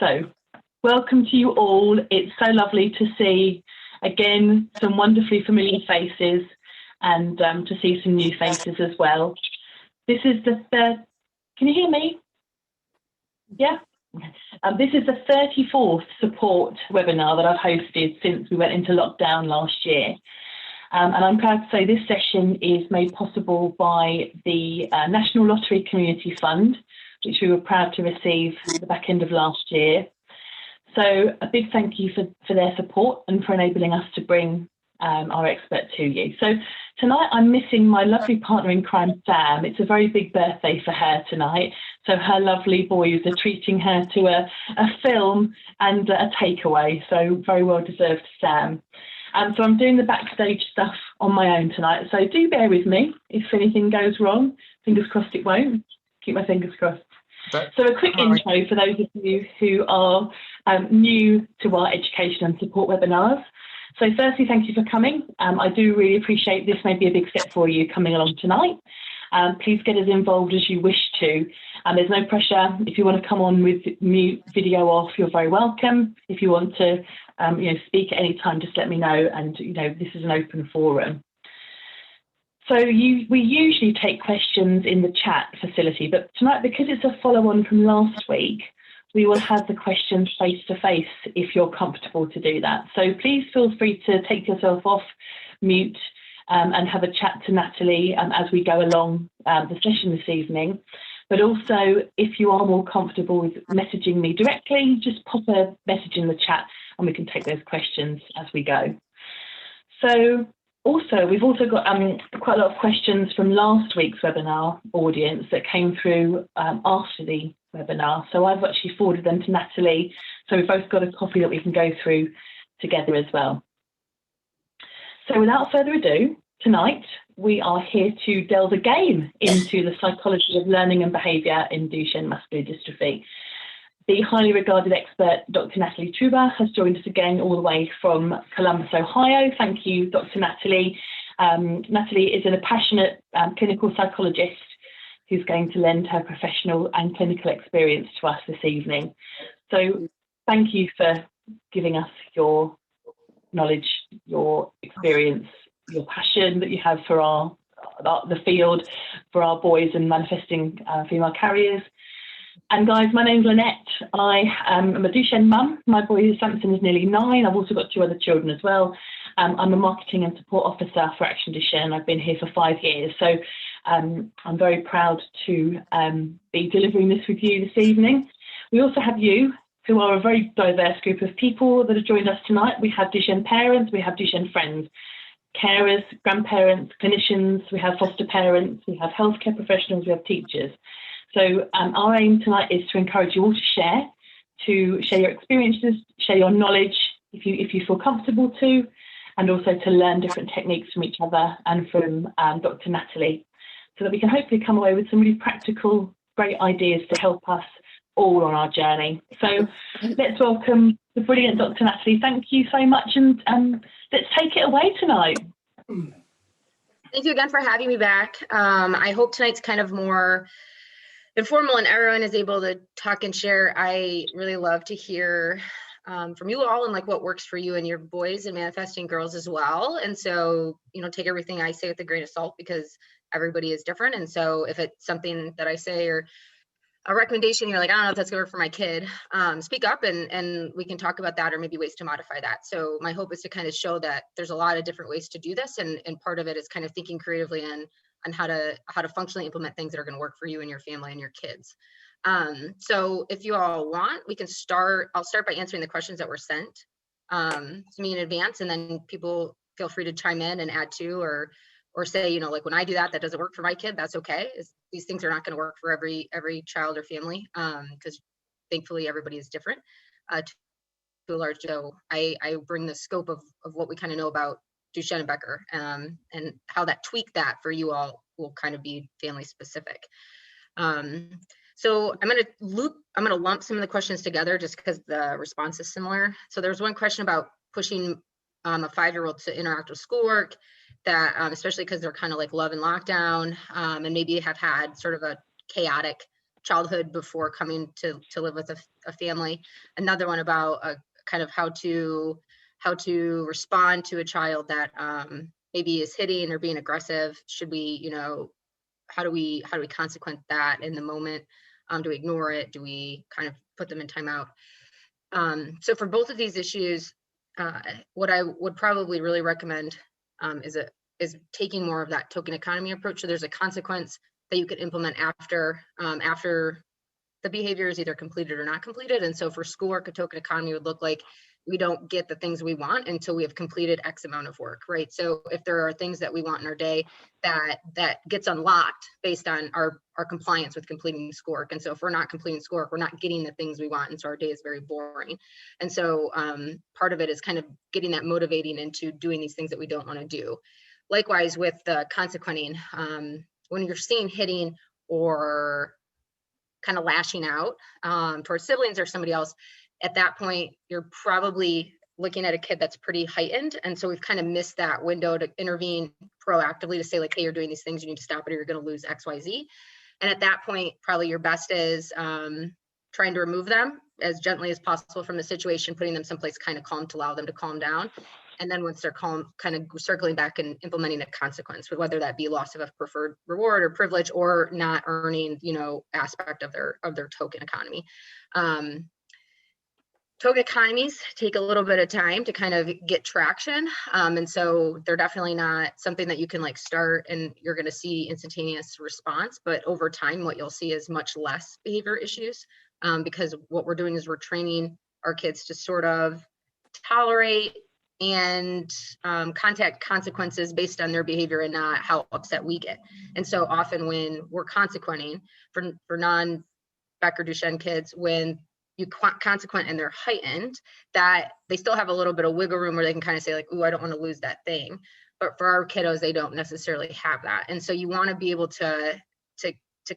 So, welcome to you all. It's so lovely to see, again, some wonderfully familiar faces and to see some new faces as well. This is the third, can you hear me? Yeah? This is the 34th support webinar that I've hosted since we went into lockdown last year. And I'm proud to say this session is made possible by the National Lottery Community Fund, which we were proud to receive at the back end of last year. So a big thank you for their support and for enabling us to bring our expert to you. So tonight I'm missing my lovely partner in crime, Sam. It's a very big birthday for her tonight. So her lovely boys are treating her to a film and a takeaway. So very well deserved, Sam. So I'm doing the backstage stuff on my own tonight. So do bear with me if anything goes wrong. Fingers crossed it won't. Keep my fingers crossed. So a quick intro for those of you who are new to our education and support webinars. So firstly, thank you for coming. I do really appreciate this may be a big step for you coming along tonight. Please get as involved as you wish to. There's no pressure. If you want to come on with mute video off, you're very welcome. If you want to speak at any time, just let me know. And this is an open forum. So we usually take questions in the chat facility, but tonight, because it's a follow-on from last week, we will have the questions face-to-face if you're comfortable to do that. So please feel free to take yourself off mute and have a chat to Natalie as we go along the session this evening. But also, if you are more comfortable with messaging me directly, just pop a message in the chat and we can take those questions as we go. So also, we've also got quite a lot of questions from last week's webinar audience that came through after the webinar. So I've actually forwarded them to Natalie. So we've both got a copy that we can go through together as well. So without further ado, tonight we are here to delve again into the psychology of learning and behaviour in Duchenne muscular dystrophy. The highly regarded expert, Dr. Natalie Truba, has joined us again all the way from Columbus, Ohio. Thank you, Dr. Natalie. Natalie is a passionate clinical psychologist who's going to lend her professional and clinical experience to us this evening. So thank you for giving us your knowledge, your experience, your passion that you have for the field, for our boys and manifesting female carriers. And guys, my name's Lynette. I am a Duchenne mum. My boy Samson is nearly 9. I've also got 2 other children as well. I'm a marketing and support officer for Action Duchenne. I've been here for 5 years. So I'm very proud to be delivering this with you this evening. We also have you, who are a very diverse group of people that have joined us tonight. We have Duchenne parents, we have Duchenne friends, carers, grandparents, clinicians, we have foster parents, we have healthcare professionals, we have teachers. So our aim tonight is to encourage you all to share your experiences, share your knowledge if you feel comfortable to, and also to learn different techniques from each other and from Dr. Natalie, so that we can hopefully come away with some really practical, great ideas to help us all on our journey. So let's welcome the brilliant Dr. Natalie. Thank you so much, and let's take it away tonight. Thank you again for having me back. I hope tonight's kind of more informal and everyone is able to talk and share. I really love to hear from you all and like what works for you and your boys and manifesting girls as well. And so, take everything I say with a grain of salt because everybody is different. And so if it's something that I say or a recommendation, you're like, I don't know if that's gonna work for my kid, speak up and we can talk about that or maybe ways to modify that. So my hope is to kind of show that there's a lot of different ways to do this. And part of it is kind of thinking creatively on how to functionally implement things that are going to work for you and your family and your kids. So if you all want, we can start. I'll start by answering the questions that were sent to me in advance, and then people feel free to chime in and add to or say, like when I do that doesn't work for my kid, that's okay. These things are not going to work for every child or family because thankfully everybody is different to a large. So I bring the scope of what we kind of know about Duchenne and Becker, and how that tweak that for you all will kind of be family specific. So I'm going to lump some of the questions together just because the response is similar. So there's one question about pushing a 5-year-old to interact with schoolwork that, especially because they're kind of like love and lockdown, and maybe have had sort of a chaotic childhood before coming to live with a family. Another one about kind of how to respond to a child that maybe is hitting or being aggressive. Should we, you know, how do we consequence that in the moment? Do we ignore it? Do we kind of put them in timeout? So for both of these issues, what I would probably really recommend is taking more of that token economy approach. So there's a consequence that you could implement after the behavior is either completed or not completed. And so for schoolwork, a token economy would look like we don't get the things we want until we have completed X amount of work, right? So if there are things that we want in our day that gets unlocked based on our compliance with completing schoolwork. And so if we're not completing schoolwork, we're not getting the things we want. And so our day is very boring. And so part of it is kind of getting that motivating into doing these things that we don't want to do. Likewise with the consequencing, when you're seeing hitting or kind of lashing out towards siblings or somebody else, at that point, you're probably looking at a kid that's pretty heightened. And so we've kind of missed that window to intervene proactively to say like, hey, you're doing these things, you need to stop it or you're going to lose X, Y, Z. And at that point, probably your best is trying to remove them as gently as possible from the situation, putting them someplace kind of calm to allow them to calm down. And then once they're calm, kind of circling back and implementing a consequence, whether that be loss of a preferred reward or privilege or not earning, you know, aspect of their token economy. Token economies take a little bit of time to kind of get traction. And so they're definitely not something that you can like start and you're going to see instantaneous response. But over time, what you'll see is much less behavior issues because what we're doing is we're training our kids to sort of tolerate and contact consequences based on their behavior and not how upset we get. And so often when we're consequenting for non-Becker Duchenne kids, when you consequent and they're heightened, that they still have a little bit of wiggle room where they can kind of say like, ooh, I don't want to lose that thing. But for our kiddos, they don't necessarily have that. And so you want to be able to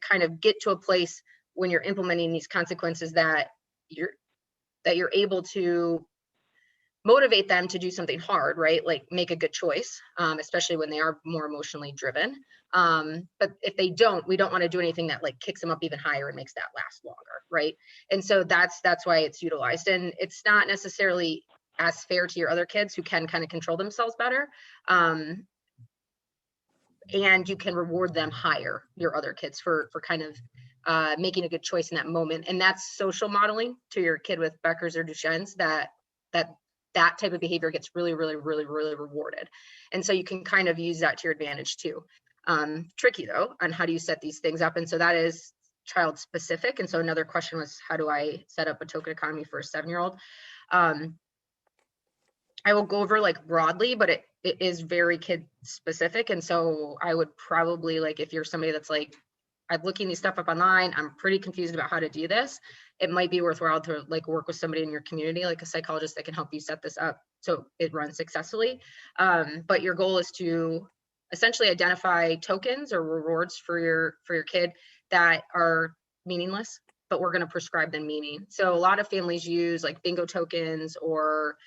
kind of get to a place when you're implementing these consequences that you're able to motivate them to do something hard, right? Like make a good choice, especially when they are more emotionally driven. But if they don't, we don't want to do anything that like kicks them up even higher and makes that last longer, right? And so that's why it's utilized. And it's not necessarily as fair to your other kids who can kind of control themselves better. And you can reward them higher, your other kids, for kind of making a good choice in that moment. And that's social modeling to your kid with Becker's or Duchenne's that type of behavior gets really, really, really, really rewarded. And so you can kind of use that to your advantage too. Tricky though, on how do you set these things up? And so that is child specific. And so another question was, how do I set up a token economy for a 7-year-old? I will go over like broadly, but it is very kid specific. And so I would probably like, if you're somebody that's like, I'm looking these stuff up online, I'm pretty confused about how to do this, it might be worthwhile to like work with somebody in your community, like a psychologist that can help you set this up so it runs successfully. But your goal is to essentially identify tokens or rewards for your kid that are meaningless, but we're going to prescribe them meaning. So a lot of families use like bingo tokens or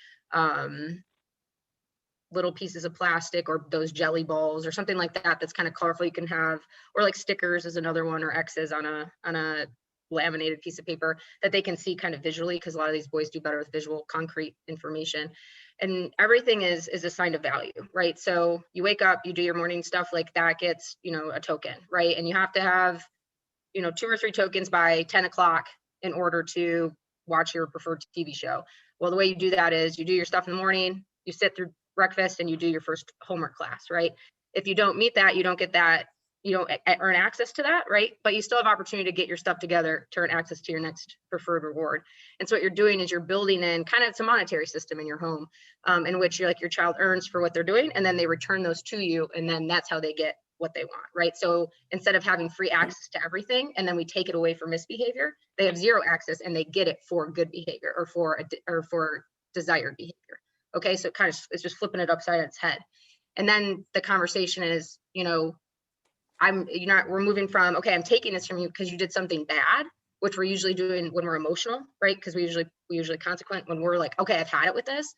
little pieces of plastic or those jelly balls or something like that that's kind of colorful you can have, or like stickers is another one, or X's on a laminated piece of paper that they can see kind of visually, because a lot of these boys do better with visual concrete information. And everything is assigned a value, right? So you wake up, you do your morning stuff, like that gets, you know, a token, right? And you have to have, you know, 2 or 3 tokens by 10 o'clock in order to watch your preferred TV show. Well, the way you do that is you do your stuff in the morning, you sit through breakfast, and you do your first homework class, right? If you don't meet that, you don't get that, you don't earn access to that, right? But you still have opportunity to get your stuff together to earn access to your next preferred reward. And so what you're doing is you're building in kind of, it's a monetary system in your home, in which you're like, your child earns for what they're doing, and then they return those to you, and then that's how they get what they want, right? So instead of having free access to everything, and then we take it away for misbehavior, they have 0 access and they get it for good behavior or for desired behavior. Okay, so it's just flipping it upside its head. And then the conversation is, you know, we're moving from, okay, I'm taking this from you because you did something bad, which we're usually doing when we're emotional, right? Because we usually consequent when we're like, okay, I've had it with this,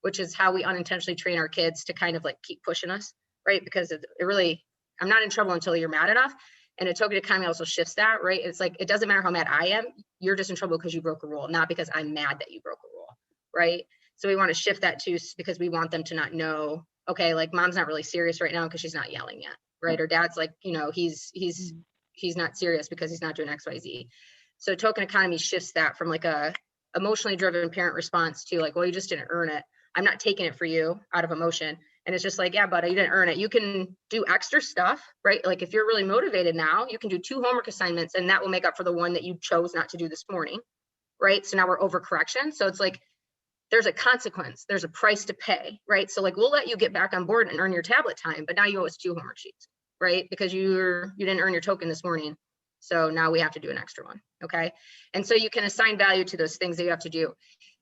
which is how we unintentionally train our kids to kind of like keep pushing us, right? Because it really, I'm not in trouble until you're mad enough. And a token economy also shifts that, right? It's like, it doesn't matter how mad I am, you're just in trouble because you broke a rule, not because I'm mad that you broke a rule, right? So we want to shift that too, because we want them to not know, okay, like mom's not really serious right now because she's not yelling yet, right? Or dad's like, you know, he's not serious because he's not doing X, Y, Z. So token economy shifts that from like a emotionally driven parent response to like, well, you just didn't earn it. I'm not taking it for you out of emotion. And it's just like, yeah, but you didn't earn it. You can do extra stuff, right? Like if you're really motivated now, you can do 2 homework assignments and that will make up for the one that you chose not to do this morning, right? So now we're overcorrection. So it's like, there's a consequence, there's a price to pay, right? So like, we'll let you get back on board and earn your tablet time, but now you owe us 2 homework sheets, right? Because you didn't earn your token this morning. So now we have to do an extra one, okay? And so you can assign value to those things that you have to do.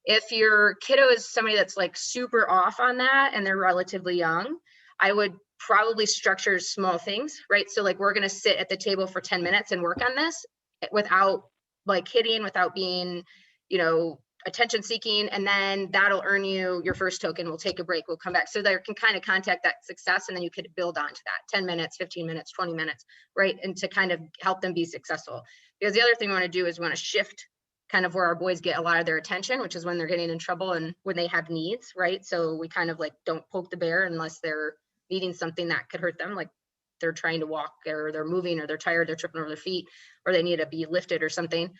If your kiddo is somebody that's like super off on that and they're relatively young, I would probably structure small things, right? So like, we're gonna sit at the table for 10 minutes and work on this without like hitting, without being, you know, attention seeking, and then that'll earn you your first token. We'll take a break, we'll come back. So they can kind of contact that success, and then you could build onto that 10 minutes, 15 minutes, 20 minutes, right? And to kind of help them be successful. Because the other thing we want to do is we want to shift kind of where our boys get a lot of their attention, which is when they're getting in trouble and when they have needs, right? So we kind of like don't poke the bear unless they're needing something that could hurt them, like they're trying to walk or they're moving or they're tired, they're tripping over their feet, or they need to be lifted or something.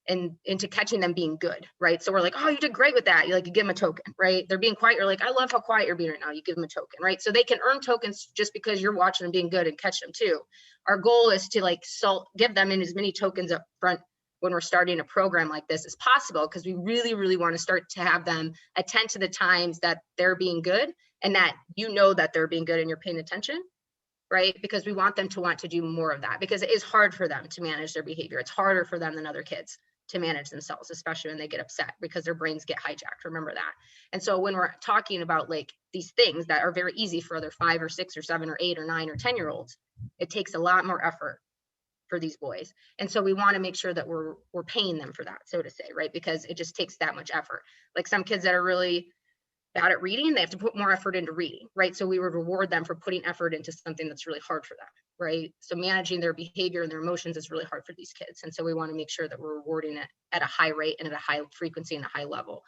And into catching them being good, right? So we're like, oh, you did great with that. You give them a token, right? They're being quiet. You're like, I love how quiet you're being right now. You give them a token, right? So they can earn tokens just because you're watching them being good and catch them too. Our goal is to like give them in as many tokens up front when we're starting a program like this as possible, because we really, really want to start to have them attend to the times that they're being good and that you know that they're being good and you're paying attention, right? Because we want them to want to do more of that, because it is hard for them to manage their behavior. It's harder for them than other kids to manage themselves, especially when they get upset because their brains get hijacked. Remember that. And so when we're talking about like these things that are very easy for other 5 or 6 or 7 or 8 or 9 or 10-year-olds, it takes a lot more effort for these boys. And so we want to make sure that we're paying them for that, so to say, right? Because it just takes that much effort. Like some kids that are really bad at reading, they have to put more effort into reading, right? So we would reward them for putting effort into something that's really hard for them, right? So managing their behavior and their emotions is really hard for these kids. And so we want to make sure that we're rewarding it at a high rate and at a high frequency and a high level.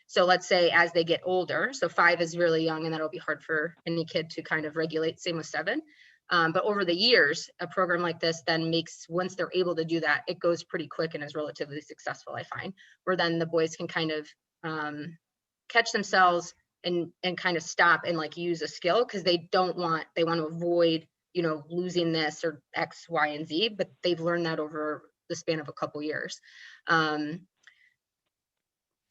So let's say as they get older, so 5 is really young and that'll be hard for any kid to kind of regulate, same with 7. But over the years, a program like this then makes, once they're able to do that, it goes pretty quick and is relatively successful, I find, where then the boys can kind of catch themselves and kind of stop and like use a skill, because they want to avoid, you know, losing this or X, Y, and Z, but they've learned that over the span of a couple years.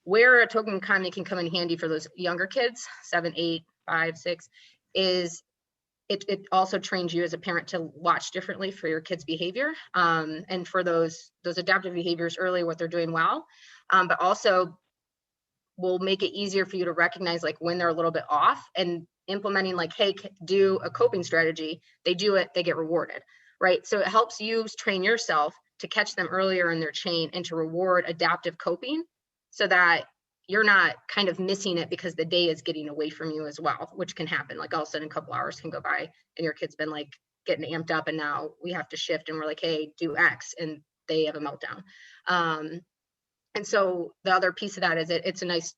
Where a token economy can come in handy for those younger kids, 7, 8, 5, 6, is it also trains you as a parent to watch differently for your kids' behavior, and for those adaptive behaviors early, what they're doing well, but also will make it easier for you to recognize like when they're a little bit off, and implementing like, hey, do a coping strategy. They do it, they get rewarded, right? So it helps you train yourself to catch them earlier in their chain and to reward adaptive coping, so that you're not kind of missing it because the day is getting away from you as well, which can happen. Like all of a sudden a couple hours can go by and your kid's been like getting amped up, and now we have to shift and we're like, hey, do X, and they have a meltdown. And so the other piece of that is it's a nice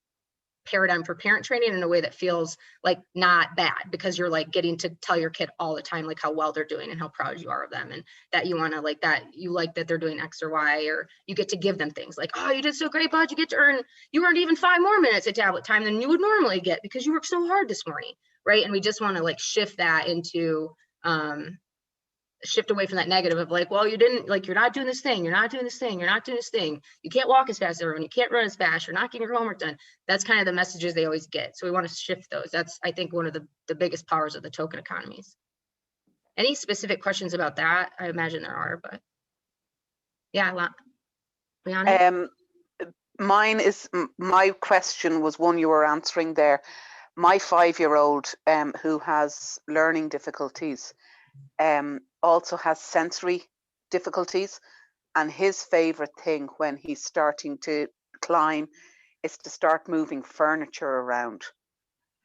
paradigm for parent training in a way that feels like not bad, because you're like getting to tell your kid all the time like how well they're doing and how proud you are of them, and that you want to like that, you like that they're doing X or Y, or you get to give them things like, oh, you did so great, bud, you earned even 5 more minutes of tablet time than you would normally get because you worked so hard this morning, right? And we just want to like shift that into shift away from that negative of like, well, you didn't, like, you're not doing this thing, you're not doing this thing, you're not doing this thing, you can't walk as fast as everyone, you can't run as fast, you're not getting your homework done. That's kind of the messages they always get. So we want to shift those. That's, I think, one of the biggest powers of the token economies. Any specific questions about that? I imagine there are, but yeah, Liana? My question was one you were answering there. My 5-year-old who has learning difficulties also has sensory difficulties, and his favorite thing when he's starting to climb is to start moving furniture around.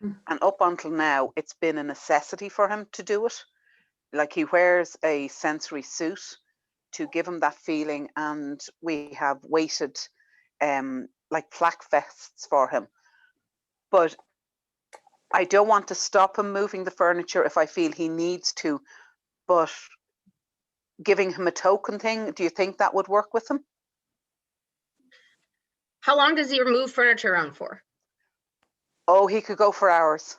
And up until now, it's been a necessity for him to do it. like he wears a sensory suit to give him that feeling, and we have weighted like flak vests for him. But I don't want to stop him moving the furniture if I feel he needs to, but giving him a token thing, do you think that would work with him? How long does he move furniture around for? Oh, he could go for hours.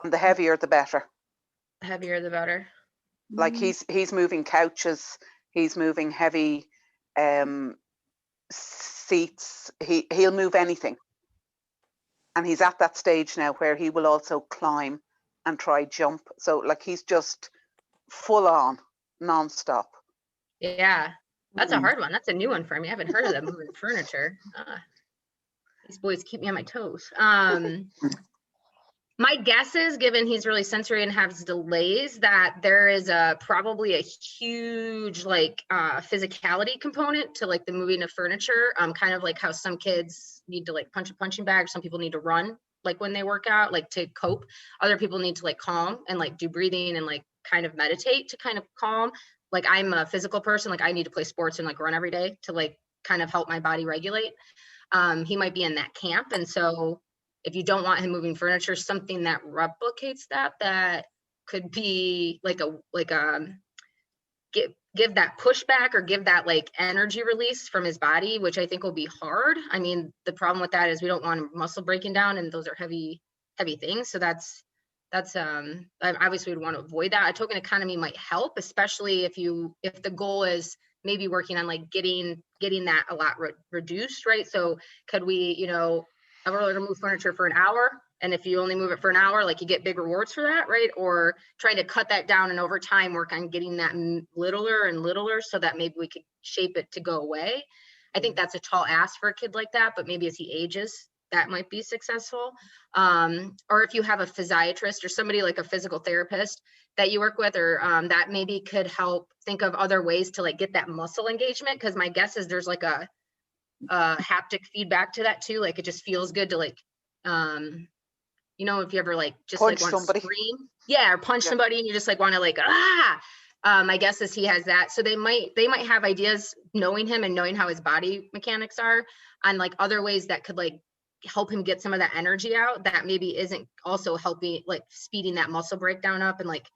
And the heavier, the better. The heavier, the better. Like he's moving couches, he's moving heavy seats. He'll move anything. And he's at that stage now where he will also climb and try jump. So like he's just full on, non-stop. Yeah, that's a hard one. That's a new one for me. I haven't heard of that, moving furniture. These boys keep me on my toes. My guess is, given he's really sensory and has delays, that there is probably a huge like physicality component to like the moving of furniture. Kind of like how some kids need to like punch a punching bag. Some people need to run like when they work out, like to cope. Other people need to like calm and like do breathing and like kind of meditate to kind of calm. Like I'm a physical person, like I need to play sports and like run every day to like kind of help my body regulate. He might be in that camp, and so if you don't want him moving furniture, something that replicates that could be like give that pushback or give that like energy release from his body, which I think will be hard. I mean, the problem with that is we don't want muscle breaking down, and those are heavy things. So that's obviously we'd want to avoid that. A token economy might help, especially if the goal is maybe working on like getting that a lot reduced, right? So could we, we're going to move furniture for an hour, and if you only move it for an hour, like you get big rewards for that, right? Or trying to cut that down and over time work on getting that littler and littler so that maybe we could shape it to go away. I think that's a tall ask for a kid like that, but maybe as he ages, that might be successful. Or if you have a physiatrist or somebody like a physical therapist that you work with, or that maybe could help think of other ways to like get that muscle engagement. Because my guess is there's like a haptic feedback to that too. Like it just feels good to like, if you ever like just punch like want somebody. to scream, or punch somebody, and you just like want to like my guess is he has that. So they might have ideas, knowing him and knowing how his body mechanics are, on like other ways that could like help him get some of that energy out that maybe isn't also helping like speeding that muscle breakdown up and like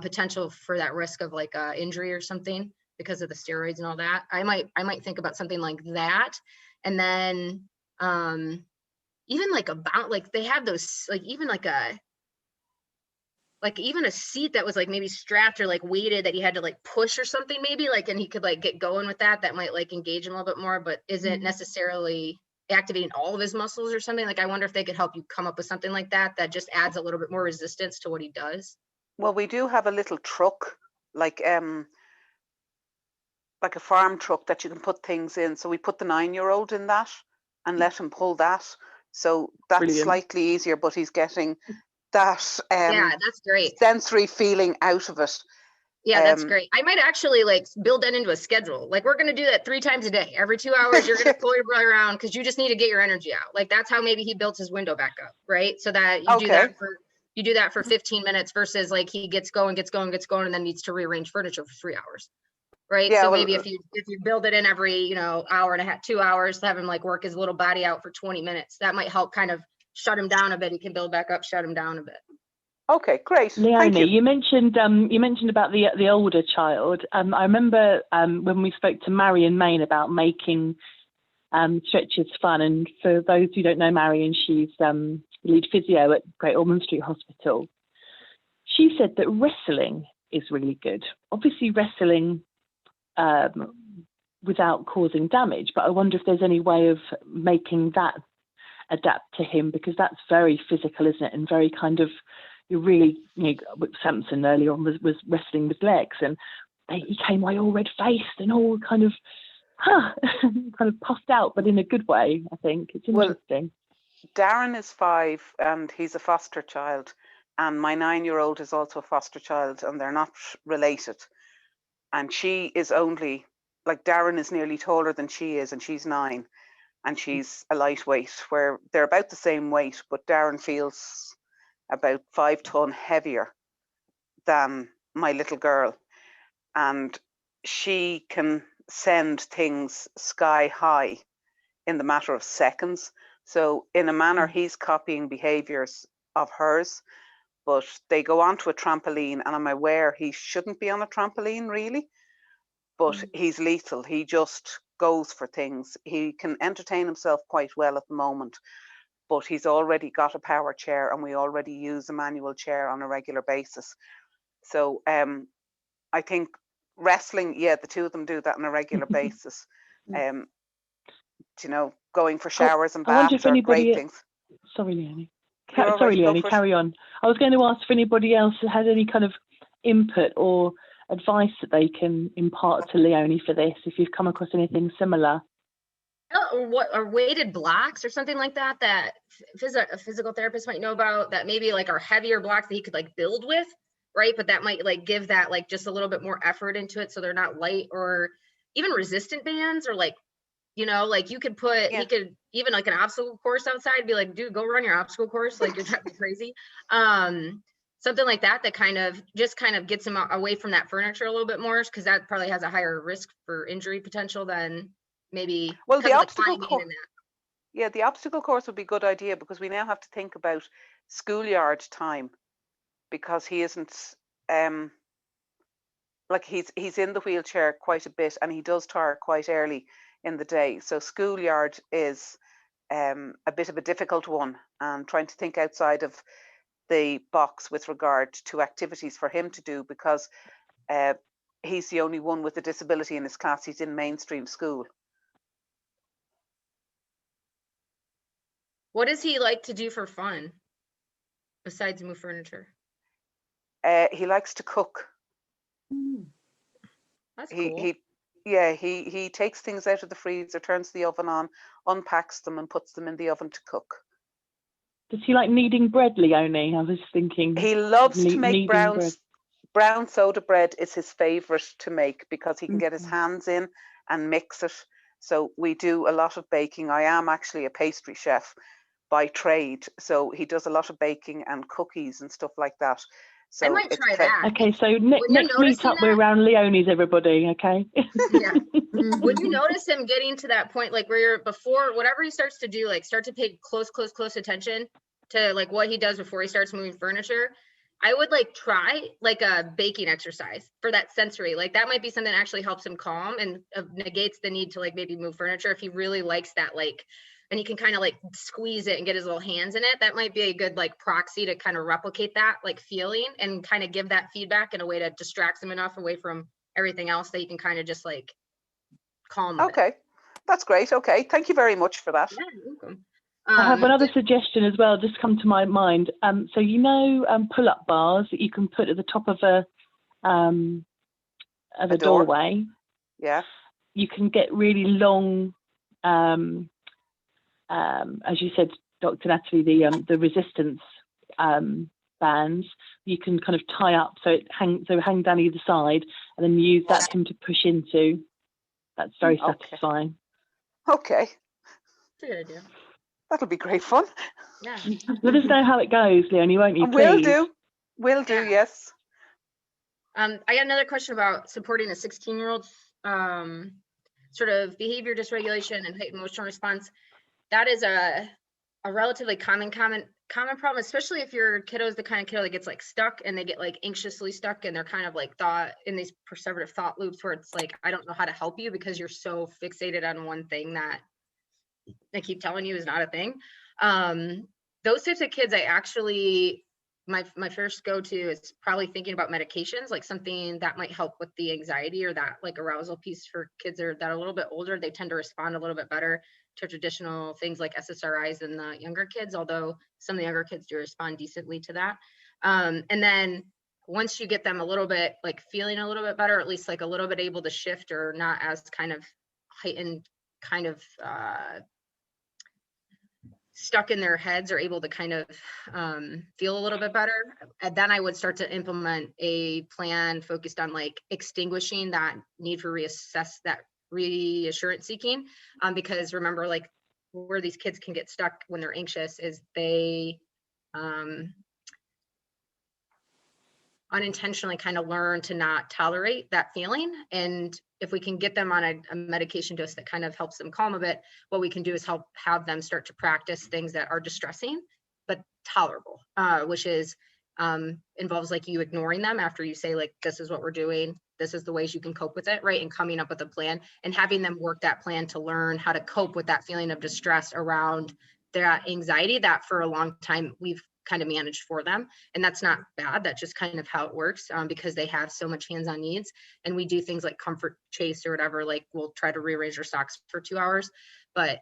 potential for that risk of like injury or something because of the steroids and all that. I might think about something like that. And then even like about like they have those like even even a seat that was like maybe strapped or like weighted that he had to like push or something, maybe like, and he could like get going with that might like engage him a little bit more, but isn't necessarily activating all of his muscles or something. Like I wonder if they could help you come up with something like that just adds a little bit more resistance to what he does. Well, we do have a little truck, like a farm truck that you can put things in. So we put the 9-year-old in that and let him pull that. So that's brilliant. Slightly easier, but he's getting that that's great sensory feeling out of it. Yeah, that's great. I might actually like build that into a schedule. Like we're going to do that 3 times a day. Every 2 hours, you're going to pull your brother around because you just need to get your energy out. Like that's how maybe he built his window back up, right? So that you do that for 15 minutes versus like he gets going, and then needs to rearrange furniture for 3 hours, right? Yeah, so maybe if you build it in every hour and a half, 2 hours, to have him like work his little body out for 20 minutes, that might help kind of shut him down a bit. He can build back up, shut him down a bit. Okay, great. Leonie, you mentioned about the older child. I remember when we spoke to Marion Main about making stretches fun. And for those who don't know Marion, she's lead physio at Great Ormond Street Hospital. She said that wrestling is really good. Obviously, wrestling without causing damage. But I wonder if there's any way of making that adapt to him, because that's very physical, isn't it? And very kind of. You really, Samson earlier on was wrestling with legs, and he came away all red-faced and all kind of puffed out, but in a good way, I think. It's interesting. Well, Darren is 5 and he's a foster child, and my 9-year-old is also a foster child, and they're not related. And she is only, like Darren is nearly taller than she is, and she's 9, and she's a lightweight, where they're about the same weight, but Darren feels about 5 ton heavier than my little girl, and she can send things sky high in the matter of seconds. So in a manner, he's copying behaviors of hers, but they go onto a trampoline, and I'm aware he shouldn't be on a trampoline really, but he's lethal. He just goes for things. He can entertain himself quite well at the moment, but he's already got a power chair, and we already use a manual chair on a regular basis. So I think wrestling, yeah, the two of them do that on a regular basis. You know, going for showers and baths are great things. Sorry, Leonie. You're all Sorry, right, Leonie, carry on. I was going to ask if anybody else has any kind of input or advice that they can impart to Leonie for this, if you've come across anything similar. Or weighted blocks or something like that, that a physical therapist might know about, that maybe like are heavier blocks that he could like build with, right? But that might like give that like just a little bit more effort into it, so they're not light. Or even resistant bands, or like, you know, like you could put, he could even like an obstacle course outside, be like, dude, go run your obstacle course, like you're driving crazy. Something like that, that kind of just kind of gets him away from that furniture a little bit more, because that probably has a higher risk for injury potential than maybe, well, the obstacle course. Yeah, the obstacle course would be a good idea, because we now have to think about schoolyard time, because he isn't like he's in the wheelchair quite a bit, and he does tire quite early in the day. So schoolyard is a bit of a difficult one, and trying to think outside of the box with regard to activities for him to do, because he's the only one with a disability in his class. He's in mainstream school. What does he like to do for fun besides move furniture? He likes to cook. That's cool. He takes things out of the freezer, turns the oven on, unpacks them, and puts them in the oven to cook. Does he like kneading bread, Leonie? I was thinking. He loves to make brown soda bread is his favorite to make, because he can get his hands in and mix it. So we do a lot of baking. I am actually a pastry chef by trade, so he does a lot of baking and cookies and stuff like that. So I might try that. Okay, so next meet up, we're around Leonie's, everybody, okay? Yeah. When you notice him getting to that point, like where you're before, whatever he starts to do, like start to pay close attention to like what he does before he starts moving furniture, I would like try like a baking exercise for that sensory. Like that might be something that actually helps him calm and negates the need to like maybe move furniture if he really likes that, like, and he can kind of like squeeze it and get his little hands in it. That might be a good like proxy to kind of replicate that like feeling and kind of give that feedback in a way that distracts him enough away from everything else that you can kind of just like calm. Okay, that's great. Okay, thank you very much for that. Yeah, you're welcome. I have another suggestion as well, just come to my mind. So you know, pull-up bars that you can put at the top of a doorway. Yeah. You can get really long, as you said, Dr. Natalie, the resistance bands. You can kind of tie up so hang down either side, and then use that for him to push into. That's very satisfying. Okay. That's a good idea. That'll be great fun. Yeah. Let us know how it goes, Leonie, won't you? Will do. Will do, yes. I got another question about supporting a 16-year-old sort of behavior dysregulation and heightened emotional response. That is a relatively common problem, especially if your kiddo is the kind of kiddo that gets like stuck and they get like anxiously stuck and they're kind of like in these perseverative thought loops where it's like, I don't know how to help you because you're so fixated on one thing that they keep telling you is not a thing. Those types of kids, I actually, my first go-to is probably thinking about medications, like something that might help with the anxiety or that like arousal piece for kids that are a little bit older. They tend to respond a little bit better to traditional things like SSRIs than the younger kids, although some of the younger kids do respond decently to that. And then once you get them a little bit like feeling a little bit better, at least like a little bit able to shift or not as kind of heightened kind of stuck in their heads, or able to kind of feel a little bit better, and then I would start to implement a plan focused on like extinguishing that need for reassurance seeking, because remember, like where these kids can get stuck when they're anxious is they unintentionally kind of learn to not tolerate that feeling. And if we can get them on a medication dose that kind of helps them calm a bit, what we can do is have them start to practice things that are distressing but tolerable, which is involves like you ignoring them after you say like, this is what we're doing, this is the ways you can cope with it, right? And coming up with a plan and having them work that plan to learn how to cope with that feeling of distress around their anxiety that for a long time we've kind of managed for them. And that's not bad. That's just kind of how it works, because they have so much hands-on needs. And we do things like comfort chase or whatever, like we'll try to rearrange your socks for 2 hours. But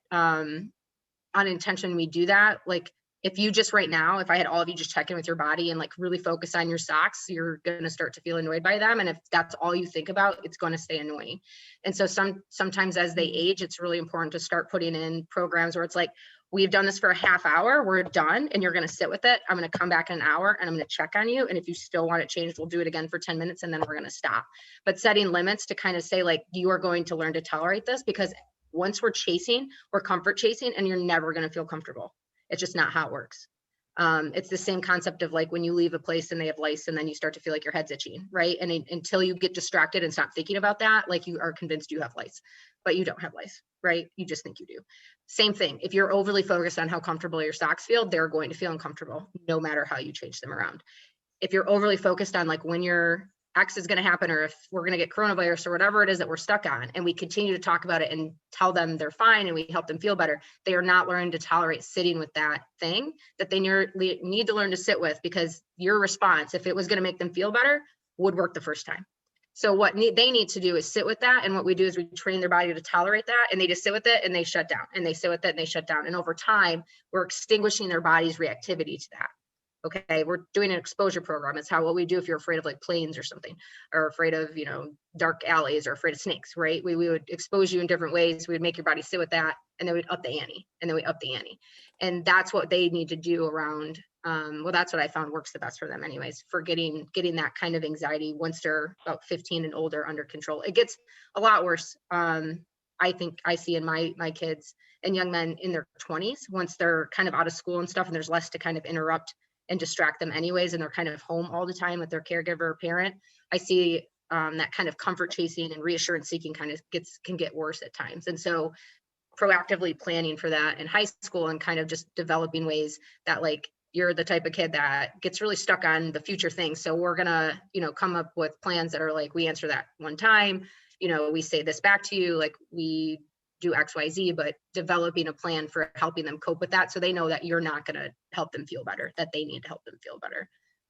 unintentionally we do that. Like if you just right now, if I had all of you just check in with your body and like really focus on your socks, you're going to start to feel annoyed by them. And if that's all you think about, it's going to stay annoying. And so sometimes as they age, it's really important to start putting in programs where it's like, we've done this for a half hour, we're done, and you're going to sit with it. I'm going to come back in an hour and I'm going to check on you. And if you still want it changed, we'll do it again for 10 minutes and then we're going to stop. But setting limits to kind of say like, you are going to learn to tolerate this, because once we're chasing, we're comfort chasing and you're never going to feel comfortable. It's just not how it works. It's the same concept of like when you leave a place and they have lice and then you start to feel like your head's itching, right? And until you get distracted and stop thinking about that, like you are convinced you have lice, but you don't have lice, right? You just think you do. Same thing. If you're overly focused on how comfortable your socks feel, they're going to feel uncomfortable no matter how you change them around. If you're overly focused on like when your X is going to happen, or if we're going to get coronavirus or whatever it is that we're stuck on, and we continue to talk about it and tell them they're fine and we help them feel better, they are not learning to tolerate sitting with that thing that they need to learn to sit with, because your response, if it was going to make them feel better, would work the first time. So what they need to do is sit with that. And what we do is we train their body to tolerate that, and they just sit with it and they shut down, and they sit with it and they shut down. And over time, we're extinguishing their body's reactivity to that. Okay, we're doing an exposure program. It's what we do if you're afraid of like planes or something, or afraid of, dark alleys, or afraid of snakes, right? We would expose you in different ways. We would make your body sit with that, and then we'd up the ante, and then we up the ante. And that's what they need to do around, that's what I found works the best for them anyways, for getting that kind of anxiety once they're about 15 and older under control. It gets a lot worse. I think I see in my kids and young men in their 20s, once they're kind of out of school and stuff, and there's less to kind of interrupt and distract them anyways, and they're kind of home all the time with their caregiver or parent. I see that kind of comfort chasing and reassurance seeking kind of can get worse at times. And so proactively planning for that in high school and kind of just developing ways that like, you're the type of kid that gets really stuck on the future things. So we're gonna, come up with plans that are like, we answer that one time, we say this back to you, like we do X, Y, Z, but developing a plan for helping them cope with that, so they know that you're not going to help them feel better, that they need to help them feel better.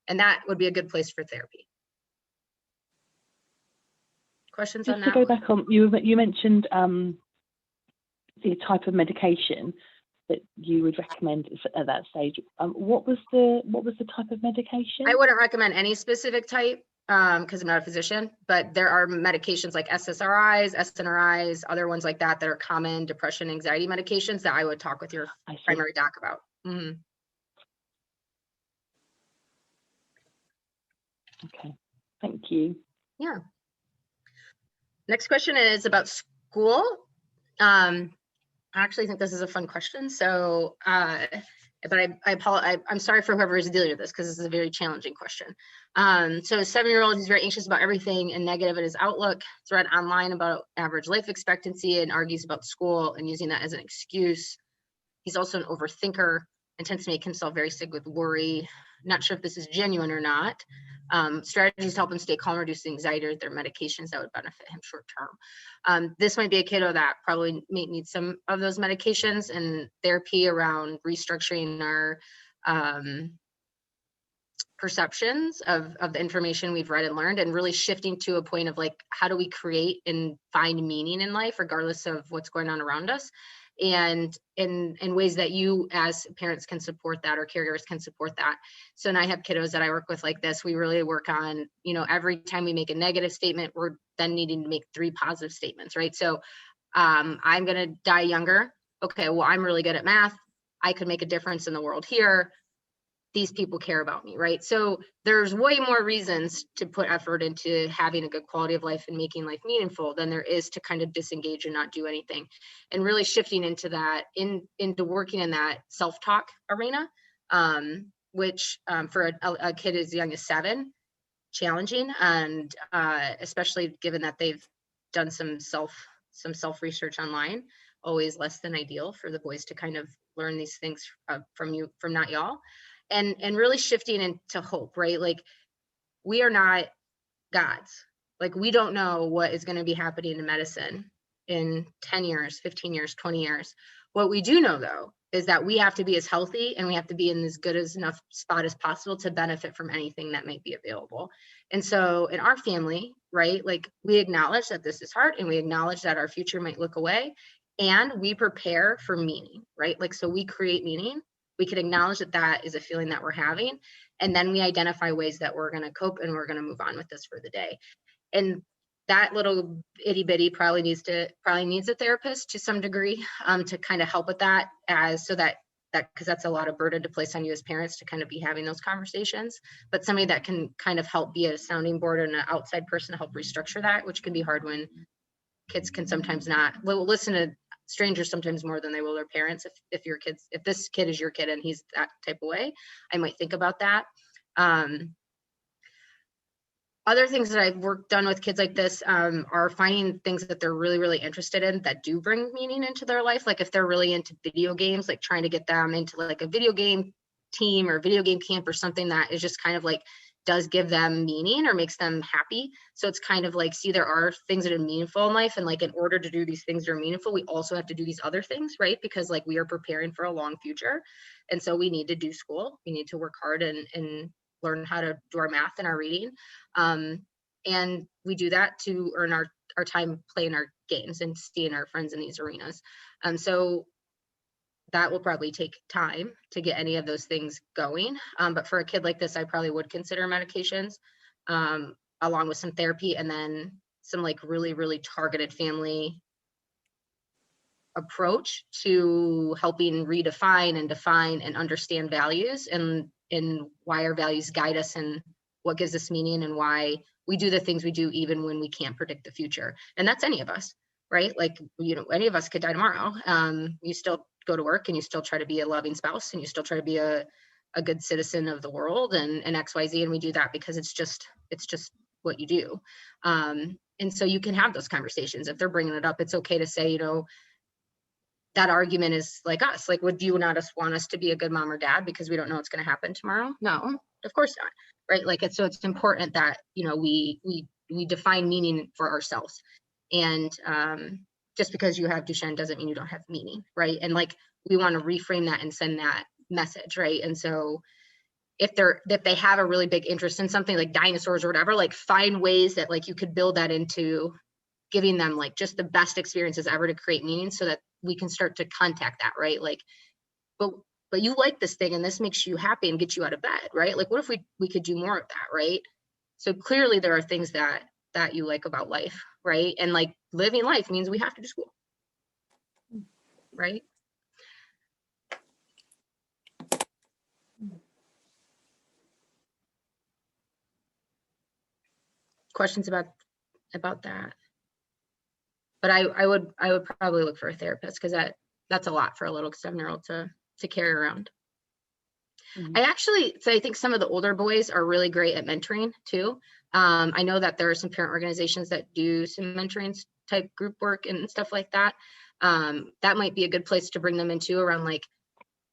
And that would be a good place for therapy. Questions Just on to that? go back on, you mentioned the type of medication that you would recommend at that stage. What was the type of medication? I wouldn't recommend any specific type, because I'm not a physician, but there are medications like SSRIs, SNRIs, other ones like that are common depression, anxiety medications that I would talk with your primary doc about. Mm-hmm. Okay, thank you. Yeah. Next question is about school. I actually think this is a fun question. So, but I apologize. I'm sorry for whoever is dealing with this, because this is a very challenging question. So a 7-year-old is very anxious about everything and negative in his outlook. He's read online about average life expectancy and argues about school and using that as an excuse. He's also an overthinker and tends to make himself very sick with worry. Not sure if this is genuine or not. Strategies to help him stay calm, reduce anxiety, or their medications that would benefit him short term. This might be a kiddo that probably may need some of those medications, and therapy around restructuring our perceptions of the information we've read and learned, and really shifting to a point of like, how do we create and find meaning in life regardless of what's going on around us, and in ways that you as parents can support that, or caregivers can support that. So, and I have kiddos that I work with like this. We really work on, every time we make a negative statement, we're then needing to make 3 positive statements, right? So I'm going to die younger. Okay, well, I'm really good at math. I could make a difference in the world here. These people care about me, right? So there's way more reasons to put effort into having a good quality of life and making life meaningful than there is to kind of disengage and not do anything. And really shifting into that, into working in that self-talk arena, which for a kid as young as 7, challenging, and especially given that they've done some self research online, always less than ideal for the boys to kind of learn these things from not y'all, and really shifting into hope, right? Like, we are not gods. Like, we don't know what is going to be happening in medicine in 10 years, 15 years, 20 years. What we do know, though, is that we have to be as healthy and we have to be in as good as enough spot as possible to benefit from anything that might be available. And so in our family, right, like, we acknowledge that this is hard, and we acknowledge that our future might look away, and we prepare for meaning, right? Like, so we create meaning. We can acknowledge that that is a feeling that we're having, and then we identify ways that we're going to cope and we're going to move on with this for the day. And that little itty bitty probably needs a therapist to some degree, to kind of help with that, because that's a lot of burden to place on you as parents to kind of be having those conversations. But somebody that can kind of help be a sounding board and an outside person to help restructure that, which can be hard when kids can sometimes not listen to strangers sometimes more than they will their parents. If this kid is your kid and he's that type of way, I might think about that. Other things that I've done with kids like this are finding things that they're really, really interested in that do bring meaning into their life. Like, if they're really into video games, like trying to get them into like a video game team or video game camp or something that is just kind of like does give them meaning or makes them happy. So it's kind of like, see, there are things that are meaningful in life, and like, in order to do these things that are meaningful, we also have to do these other things, right? Because like, we are preparing for a long future, and so we need to do school, we need to work hard and learn how to do our math and our reading, and we do that to earn our time playing our games and seeing our friends in these arenas. So that will probably take time to get any of those things going. But for a kid like this, I probably would consider medications, along with some therapy, and then some like really, really targeted family approach to helping redefine and define and understand values, and why our values guide us, and what gives us meaning, and why we do the things we do even when we can't predict the future. And that's any of us, right? Like, any of us could die tomorrow. You still go to work, and you still try to be a loving spouse, and you still try to be a good citizen of the world, and XYZ. And we do that because it's just what you do. And so you can have those conversations. If they're bringing it up, it's okay to say, that argument is like us. Like, would you not want us to be a good mom or dad because we don't know what's going to happen tomorrow? No, of course not. Right? Like, so it's important that, we define meaning for ourselves. And just because you have Duchenne doesn't mean you don't have meaning, right? And like, we want to reframe that and send that message, right? And so if they have a really big interest in something like dinosaurs or whatever, like, find ways that like you could build that into giving them like just the best experiences ever to create meaning, so that we can start to contact that, right? Like, but you like this thing and this makes you happy and gets you out of bed, right? Like, what if we could do more of that, right? So clearly there are things that you like about life, right? And like, living life means we have to do school, right? Questions about that? But I would probably look for a therapist, because that's a lot for a little 7-year-old to carry around. Mm-hmm. I think some of the older boys are really great at mentoring too. I know that there are some parent organizations that do some mentoring type group work and stuff like that. That might be a good place to bring them into, around like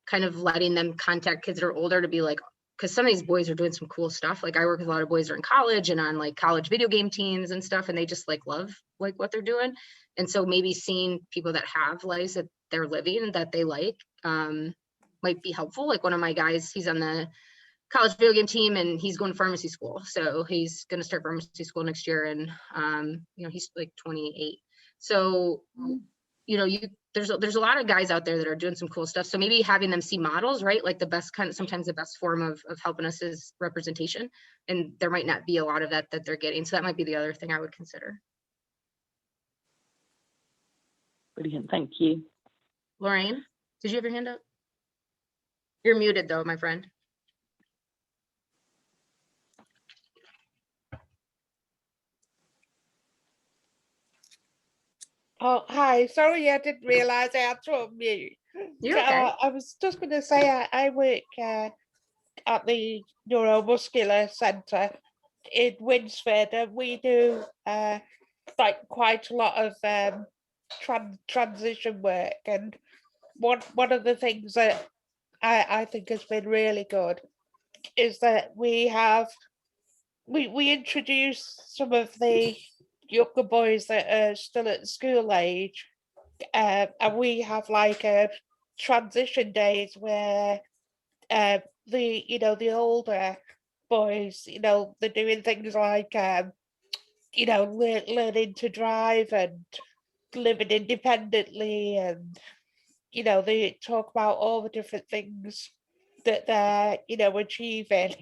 kind of letting them contact kids that are older, to be like, because some of these boys are doing some cool stuff. Like, I work with a lot of boys that are in college and on like college video game teams and stuff, and they just like love like what they're doing. And so maybe seeing people that have lives that they're living that they like might be helpful. Like, one of my guys, he's on the college video game team, and he's going to pharmacy school. So he's going to start pharmacy school next year, and he's like 28. So there's a lot of guys out there that are doing some cool stuff. So maybe having them see models, right? Like, sometimes the best form of helping us is representation, and there might not be a lot of that they're getting. So that might be the other thing I would consider. Brilliant, thank you. Lorraine, did you have your hand up? You're muted though, my friend. Oh, hi. Sorry, I didn't realise I had to unmute. You're okay. I was just going to say I work at the Neuromuscular Centre, in Winsford, and we do like quite a lot of transition work. And one of the things that I think has been really good is that we introduce some of the younger boys that are still at school age, and we have like a transition days where the older boys, they're doing things like learning to drive and living independently, and they talk about all the different things that they're achieving.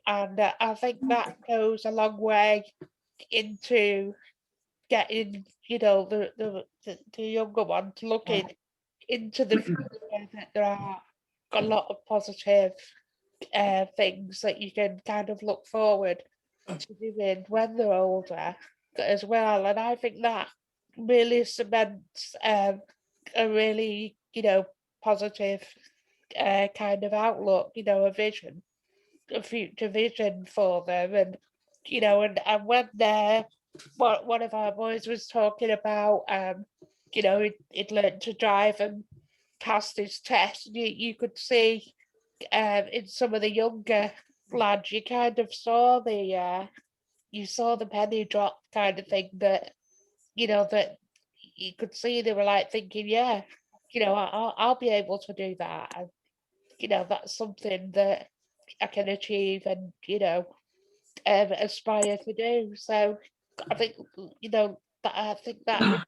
And I think that goes a long way into getting the younger ones looking into the future, that there are a lot of positive things that you can kind of look forward to doing when they're older as well. And I think that really cements a really positive kind of outlook, a vision, a future vision for them. And and when one of our boys was talking about he'd learned to drive and passed his test, you could see in some of the younger lads, you kind of saw the penny drop kind of thing, that that you could see they were like thinking, yeah, I'll be able to do that, and that's something that I can achieve and aspire to do. So I think that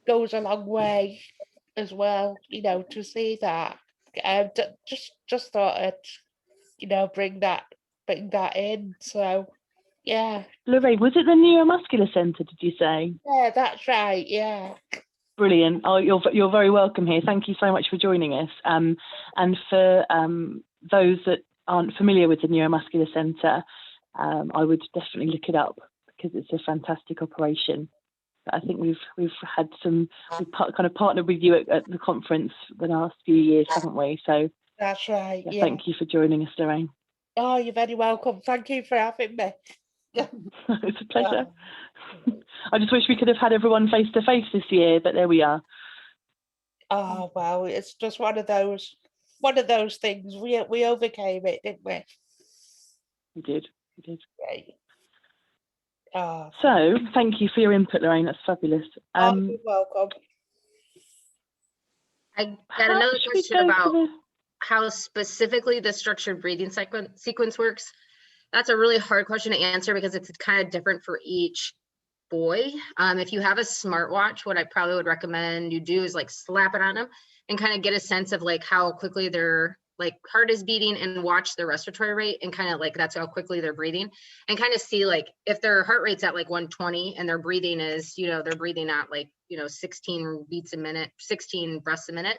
goes a long way as well, to see that. Just thought I'd bring that in. So yeah. Lorraine, was it the Neuromuscular Centre, did you say? Yeah, that's right, yeah. Brilliant. Oh, you're very welcome here. Thank you so much for joining us. And for those that aren't familiar with the Neuromuscular Centre, I would definitely look it up, because it's a fantastic operation. But I think we've kind of partnered with you at the conference the last few years, haven't we? So that's right. Yeah. Thank you for joining us, Lorraine. Oh, you're very welcome. Thank you for having me. It's a pleasure. I just wish we could have had everyone face to face this year, but there we are. Oh well, it's just one of those things. We overcame it, didn't we? We did. Right. Oh. So thank you for your input, Lorraine. That's fabulous. You're welcome. I got another question about how specifically the structured breathing sequence works. That's a really hard question to answer, because it's kind of different for each boy. If you have a smartwatch, what I probably would recommend you do is like slap it on them and kind of get a sense of like how quickly their like heart is beating, and watch their respiratory rate, and kind of like that's how quickly they're breathing, and kind of see like if their heart rate's at like 120 and their breathing is, they're breathing at like 16 beats a minute, 16 breaths a minute.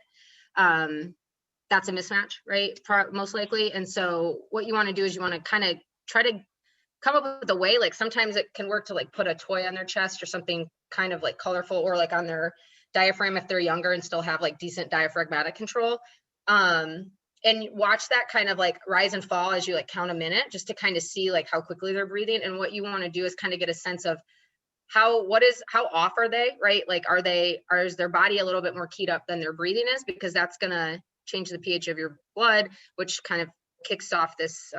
That's a mismatch, right? Most likely. And so what you want to do is you want to kind of try to come up with a way, like sometimes it can work to like put a toy on their chest or something kind of like colorful, or like on their diaphragm if they're younger and still have like decent diaphragmatic control. And watch that kind of like rise and fall as you like count a minute, just to kind of see like how quickly they're breathing. And what you want to do is kind of get a sense of how off are they, right? Like, is their body a little bit more keyed up than their breathing is? Because that's going to change the pH of your blood, which kind of kicks off this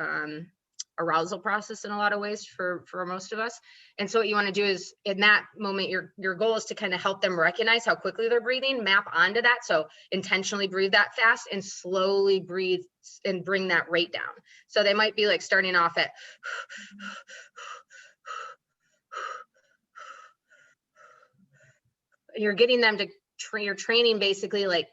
arousal process in a lot of ways for most of us. And so what you want to do is in that moment, your goal is to kind of help them recognize how quickly they're breathing, map onto that. So intentionally breathe that fast and slowly breathe and bring that rate down. So they might be like starting off at you're getting them to you're training basically like,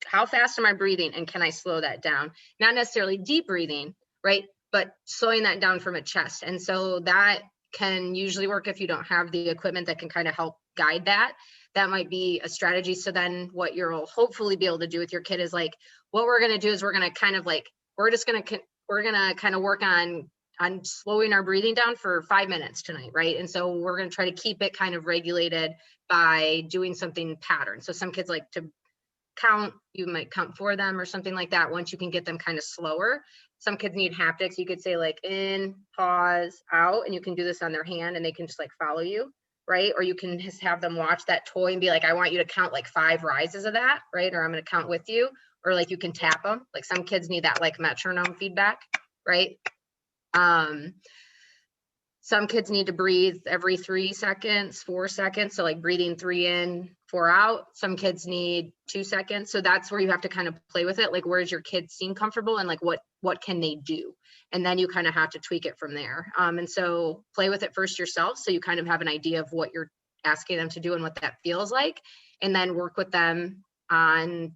how fast am I breathing and can I slow that down? Not necessarily deep breathing, right? But slowing that down from a chest. And so that can usually work if you don't have the equipment that can kind of help guide that. That might be a strategy. So then what you'll hopefully be able to do with your kid is like, what we're going to do is we're going to kind of like, we're going to kind of work on slowing our breathing down for 5 minutes tonight, right? And so we're going to try to keep it kind of regulated by doing something patterned. So some kids like to count, you might count for them or something like that once you can get them kind of slower. Some kids need haptics. You could say like in, pause, out, and you can do this on their hand and they can just like follow you, right? Or you can just have them watch that toy and be like, I want you to count like 5 rises of that, right? Or I'm going to count with you. Or like you can tap them. Like some kids need that like metronome feedback, right? Some kids need to breathe every 3 seconds, 4 seconds. So like breathing 3 in, 4 out. Some kids need 2 seconds. So that's where you have to kind of play with it. Like, where's your kid seem comfortable and like what can they do? And then you kind of have to tweak it from there. And so play with it first yourself. So you kind of have an idea of what you're asking them to do and what that feels like. And then work with them on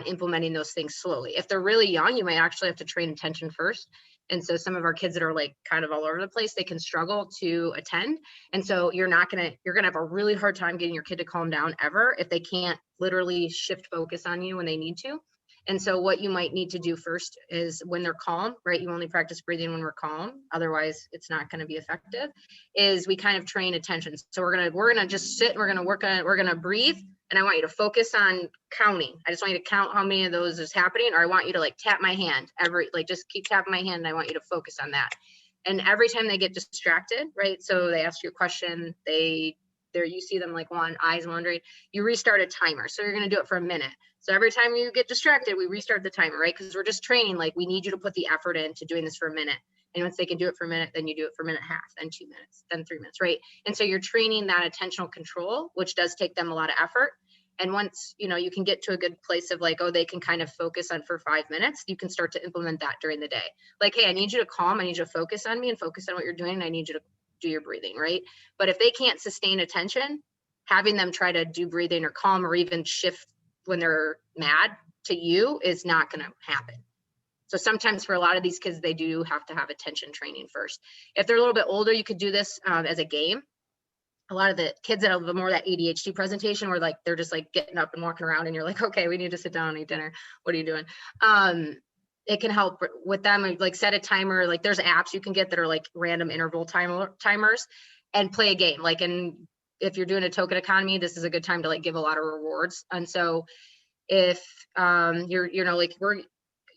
implementing those things slowly. If they're really young, you might actually have to train attention first. And so some of our kids that are like kind of all over the place, they can struggle to attend. And so you're gonna have a really hard time getting your kid to calm down ever if they can't literally shift focus on you when they need to. And so what you might need to do first is when they're calm, right? You only practice breathing when we're calm. Otherwise it's not going to be effective, is we kind of train attention. So we're going to just sit, we're going to breathe. And I want you to focus on counting. I just want you to count how many of those is happening, or I want you to like tap my hand just keep tapping my hand. And I want you to focus on that. And every time they get distracted, right? So they ask you a question, you see them like eyes wandering, you restart a timer. So you're going to do it for a minute. So every time you get distracted, we restart the timer, right? Because we're just training, like we need you to put the effort into doing this for a minute. And once they can do it for a minute, then you do it for a minute and a half, then 2 minutes, then 3 minutes, right? And so you're training that attentional control, which does take them a lot of effort. And once, you can get to a good place of like, oh, they can kind of focus on for 5 minutes, you can start to implement that during the day. Like, hey, I need you to calm, I need you to focus on me and focus on what you're doing. And I need you to do your breathing, right? But if they can't sustain attention, having them try to do breathing or calm or even shift when they're mad to you is not going to happen. So sometimes for a lot of these kids, they do have to have attention training first. If they're a little bit older, you could do this as a game. A lot of the kids that have more of that ADHD presentation where like they're just like getting up and walking around and you're like, okay, we need to sit down and eat dinner. What are you doing? It can help with them, like set a timer. Like there's apps you can get that are like random interval timers and play a game. Like, and if you're doing a token economy, this is a good time to like give a lot of rewards. And so if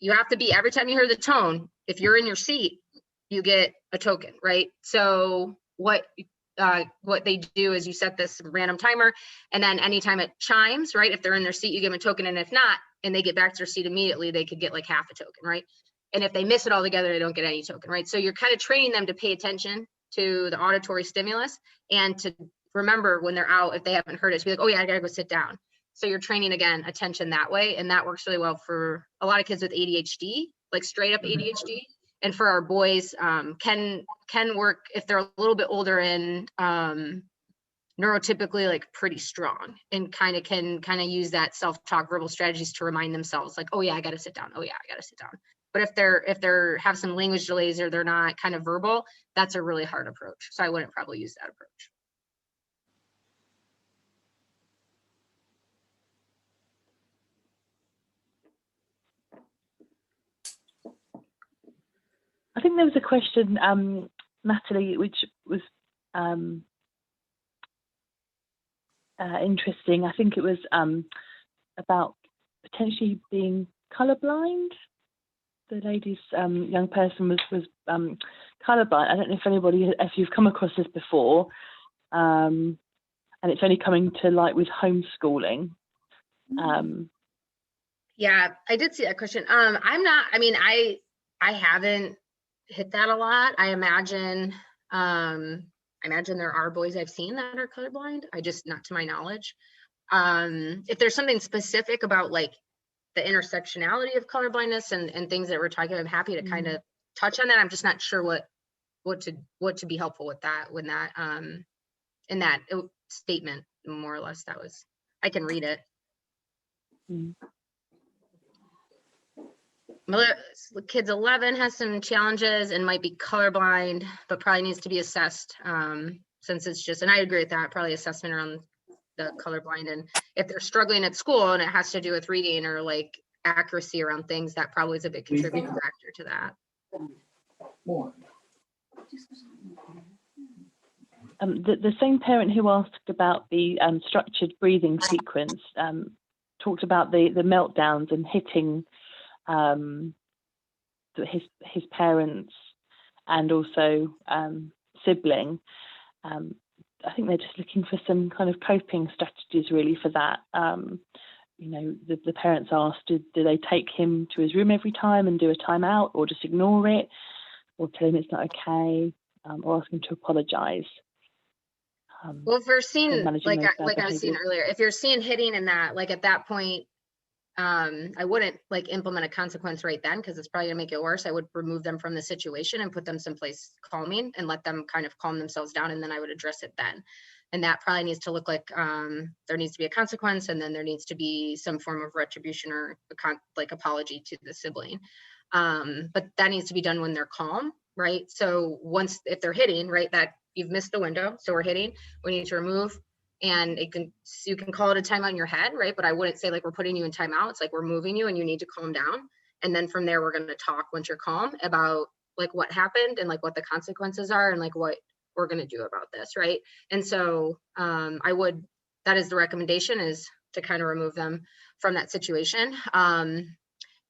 you have to be, every time you hear the tone, if you're in your seat, you get a token, right? So what they do is you set this random timer, and then anytime it chimes, right? If they're in their seat, you give them a token, and if not, and they get back to their seat immediately, they could get like half a token, right? And if they miss it all together, they don't get any token, right? So you're kind of training them to pay attention to the auditory stimulus and to remember when they're out, if they haven't heard it, to be like, oh yeah, I gotta go sit down. So you're training, again, attention that way. And that works really well for a lot of kids with ADHD, like straight up ADHD. And for our boys, can work if they're a little bit older and neurotypically like pretty strong, and can use that self-talk verbal strategies to remind themselves like, oh yeah, I got to sit down. Oh yeah, I got to sit down. But if they're have some language delays or they're not kind of verbal, that's a really hard approach. So I wouldn't probably use that approach. I think there was a question, Natalie, which was interesting. I think it was about potentially being colourblind. The lady's young person was colourblind. I don't know if you've come across this before, and it's only coming to light with homeschooling. Yeah, I did see that question. I haven't hit that a lot. I imagine there are boys I've seen that are colorblind. Not to my knowledge. If there's something specific about like the intersectionality of colorblindness and things that we're talking about, I'm happy to kind of touch on that. I'm just not sure what to be helpful with that when that in that statement, more or less. I can read it. Kids 11 has some challenges and might be colorblind, but probably needs to be assessed since it's just, and I agree with that, probably assessment around the colorblind. And if they're struggling at school and it has to do with reading or like accuracy around things, that probably is a big contributing factor to that. The same parent who asked about the structured breathing sequence talked about the meltdowns and hitting his parents and also sibling. I think they're just looking for some kind of coping strategies really for that. You know, the parents asked, do they take him to his room every time and do a timeout, or just ignore it, or tell him it's not okay, or ask him to apologise? Well, if you're seeing, like I was behaviours. saying earlier, if you're seeing hitting in that, like at that point, I wouldn't like implement a consequence right then, because it's probably gonna make it worse. I would remove them from the situation and put them someplace calming and let them kind of calm themselves down, and then I would address it then. And that probably needs to look like there needs to be a consequence, and then there needs to be some form of retribution or like apology to the sibling. But that needs to be done when they're calm, right? So once, if they're hitting, right, that you've missed the window, so we're hitting, we need to remove. And you can call it a timeout in your head, right? But I wouldn't say like we're putting you in timeout. It's like we're moving you and you need to calm down. And then from there, we're going to talk once you're calm about like what happened and like what the consequences are and like what we're going to do about this, right? And so that is the recommendation, is to kind of remove them from that situation. And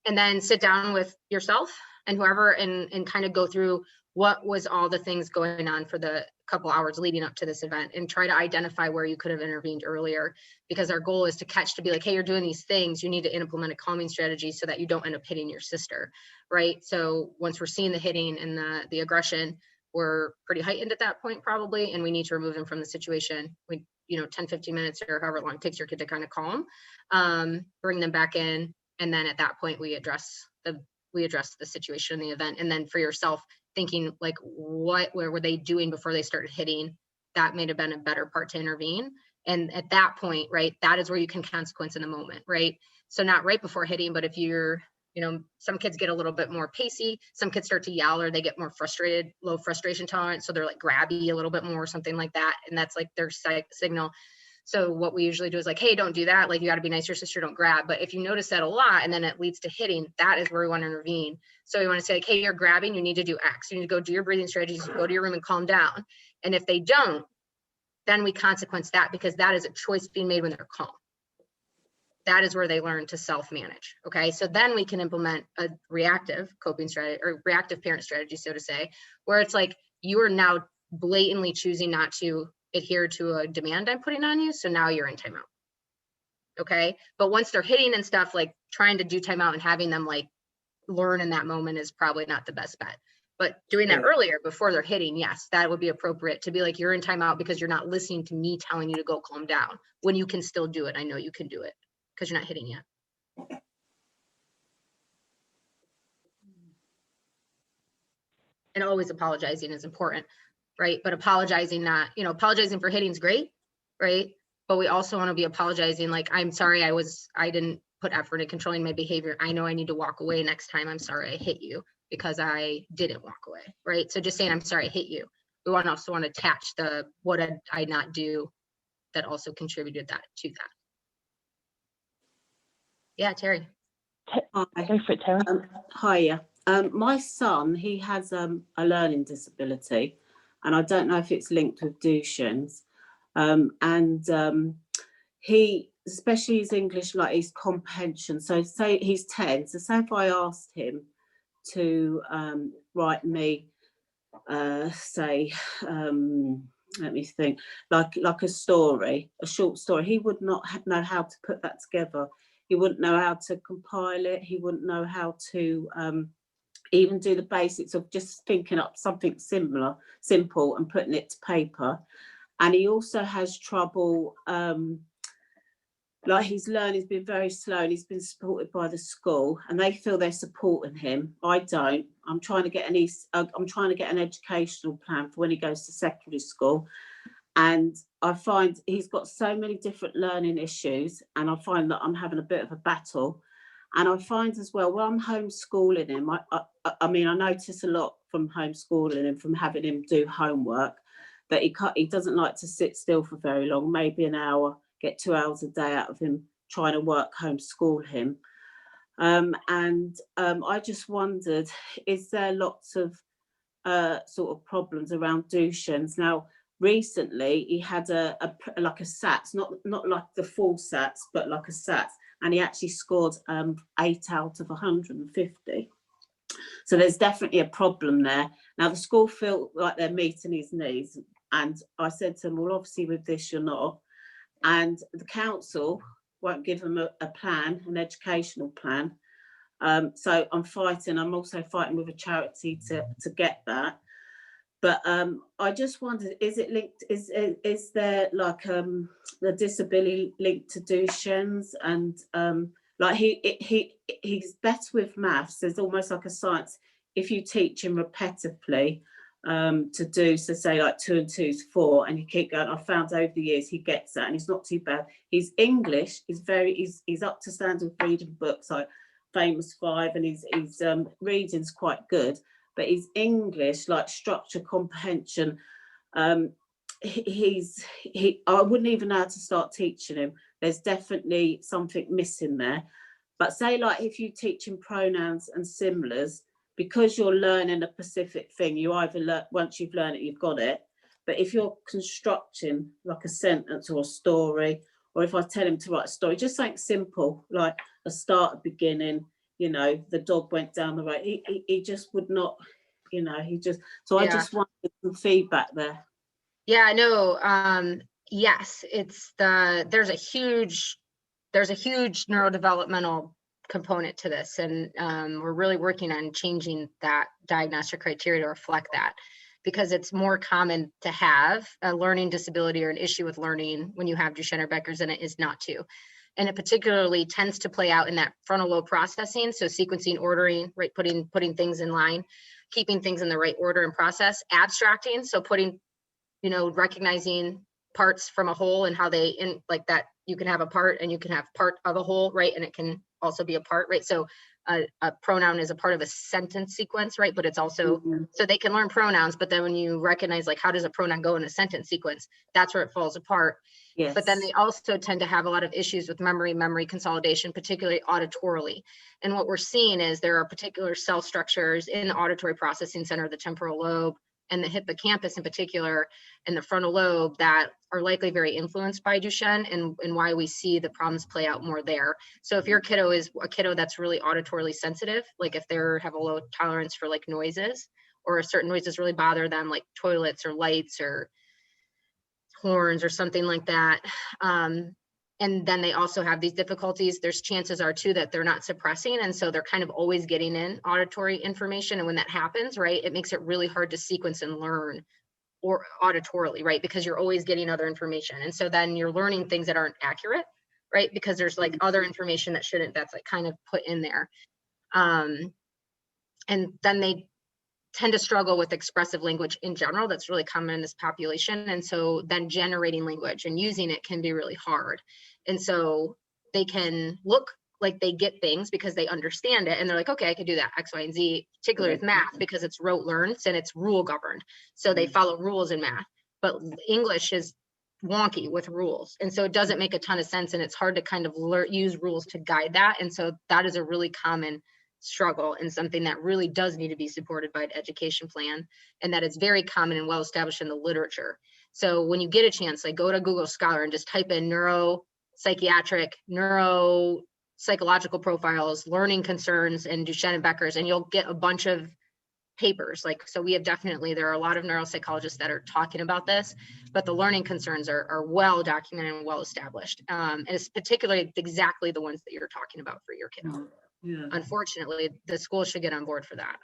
then sit down with yourself and whoever and kind of go through what was all the things going on for the couple hours leading up to this event, and try to identify where you could have intervened earlier, because our goal is to be like, hey, you're doing these things, you need to implement a calming strategy so that you don't end up hitting your sister, right? So once we're seeing the hitting and the aggression, we're pretty heightened at that point probably, and we need to remove them from the situation. 10, 15 minutes or however long it takes your kid to kind of calm, bring them back in, and then at that point we address the situation in the event. And then for yourself, thinking like, where were they doing before they started hitting? That may have been a better part to intervene. And at that point, right, that is where you can consequence in the moment, right? So not right before hitting, but if you're, some kids get a little bit more pacey, some kids start to yell, or they get more frustrated, low frustration tolerance, so they're like grabby a little bit more, something like that, and that's like their signal. So what we usually do is like, hey, don't do that. Like, you got to be nice to your sister, don't grab. But if you notice that a lot and then it leads to hitting, that is where we want to intervene. So we want to say like, hey, you're grabbing, you need to do X. You need to go do your breathing strategies, go to your room and calm down. And if they don't, then we consequence that, because that is a choice being made when they're calm. That is where they learn to self-manage. Okay, so then we can implement a reactive coping strategy, or reactive parent strategy, so to say, where it's like, you are now blatantly choosing not to adhere to a demand I'm putting on you, so now you're in timeout. Okay, but once they're hitting and stuff, like trying to do timeout and having them like learn in that moment is probably not the best bet. But doing that earlier, before they're hitting, yes, that would be appropriate, to be like, you're in timeout because you're not listening to me telling you to go calm down, when you can still do it. I know you can do it because you're not hitting yet. And always apologizing is important, right? But apologizing apologizing for hitting is great, right? But we also want to be apologizing like, I'm sorry, I didn't put effort in controlling my behavior. I know I need to walk away next time. I'm sorry I hit you because I didn't walk away, right? So just saying, I'm sorry I hit you. We also want to attach the, what did I not do that also contributed to that. Yeah, Terry. Hi. Go for it, Terry. Hiya. My son, he has a learning disability, and I don't know if it's linked with Duchenne's. He, especially his English, like his comprehension. So say he's 10. So say if I asked him to write me, let me think, like a story, a short story, he would not know how to put that together. He wouldn't know how to compile it. He wouldn't know how to even do the basics of just thinking up something simple and putting it to paper. And he also has trouble, like his learning's been very slow, and he's been supported by the school, and they feel they're supporting him. I don't. I'm trying to get an educational plan for when he goes to secondary school. And I find he's got so many different learning issues, and I find that I'm having a bit of a battle. And I find as well, when I'm homeschooling him, I mean, I notice a lot from homeschooling and from having him do homework that he doesn't like to sit still for very long, maybe an hour, get 2 hours a day out of him trying to homeschool him. I just wondered, is there lots of sort of problems around Duchenne's? Now, recently he had like a SATs, not like the full SATs, but like a SATs, and he actually scored 8 out of 150. So there's definitely a problem there. Now the school feel like they're meeting his needs, and I said to them, well, obviously with this you're not, and the council won't give them a plan, an educational plan. So I'm also fighting with a charity to get that. But I just wondered, is it linked, is there like the disability linked to Duchenne's, and like he's better with maths. There's almost like a science, if you teach him repetitively to do, so say like 2 and 2 is 4, and you keep going, I found over the years he gets that, and he's not too bad. His English is he's up to standard with reading books like Famous Five, and his reading's quite good, but his English, like structure, comprehension, I wouldn't even know how to start teaching him. There's definitely something missing there. But say like if you teach him pronouns and similars, because you're learning a specific thing, you either learn, once you've learned it, you've got it. But if you're constructing like a sentence or a story, or if I tell him to write a story, just something simple, like a start, a beginning, you know, the dog went down the road, he just would not, you know, so I just wanted some feedback there. Yeah, no, yes, there's a huge neurodevelopmental component to this, and we're really working on changing that diagnostic criteria to reflect that, because it's more common to have a learning disability or an issue with learning when you have Duchenne or Becker's than it is not to. And it particularly tends to play out in that frontal lobe processing, so sequencing, ordering, right, putting things in line, keeping things in the right order and process, abstracting, so putting, you know, recognizing parts from a whole and how they in like that. You can have a part and you can have part of a whole, right? And it can also be a part, right? So a pronoun is a part of a sentence sequence, right? But it's also, so they can learn pronouns, but then when you recognize like, how does a pronoun go in a sentence sequence? That's where it falls apart. Yes. But then they also tend to have a lot of issues with memory consolidation, particularly auditorily. And what we're seeing is there are particular cell structures in the auditory processing center, the temporal lobe, and the hippocampus in particular, and the frontal lobe, that are likely very influenced by Duchenne, and why we see the problems play out more there. So if your kiddo is a kiddo that's really auditorily sensitive, like if they have a low tolerance for like noises, or certain noises really bother them, like toilets or lights or horns or something like that, and then they also have these difficulties, there's chances are too that they're not suppressing, and so they're kind of always getting in auditory information, and when that happens, right, it makes it really hard to sequence and learn or auditorily, right, because you're always getting other information, and so then you're learning things that aren't accurate, right, because there's like other information that shouldn't, that's like kind of put in there, and then they tend to struggle with expressive language in general. That's really common in this population. And so then generating language and using it can be really hard. And so they can look like they get things because they understand it. And they're like, okay, I can do that, X, Y, and Z, particularly with math, because it's rote learned and it's rule governed. So they follow rules in math. But English is wonky with rules. And so it doesn't make a ton of sense. And it's hard to kind of use rules to guide that. And so that is a really common struggle, and something that really does need to be supported by an education plan, and that is very common and well established in the literature. So when you get a chance, like go to Google Scholar and just type in neuropsychiatric, neuropsychological profiles, learning concerns, and Duchenne and Becker's, and you'll get a bunch of papers. Like, so we have there are a lot of neuropsychologists that are talking about this, but the learning concerns are well documented and well established. And it's particularly exactly the ones that you're talking about for your kiddo. Yeah. Unfortunately, the school should get on board for that,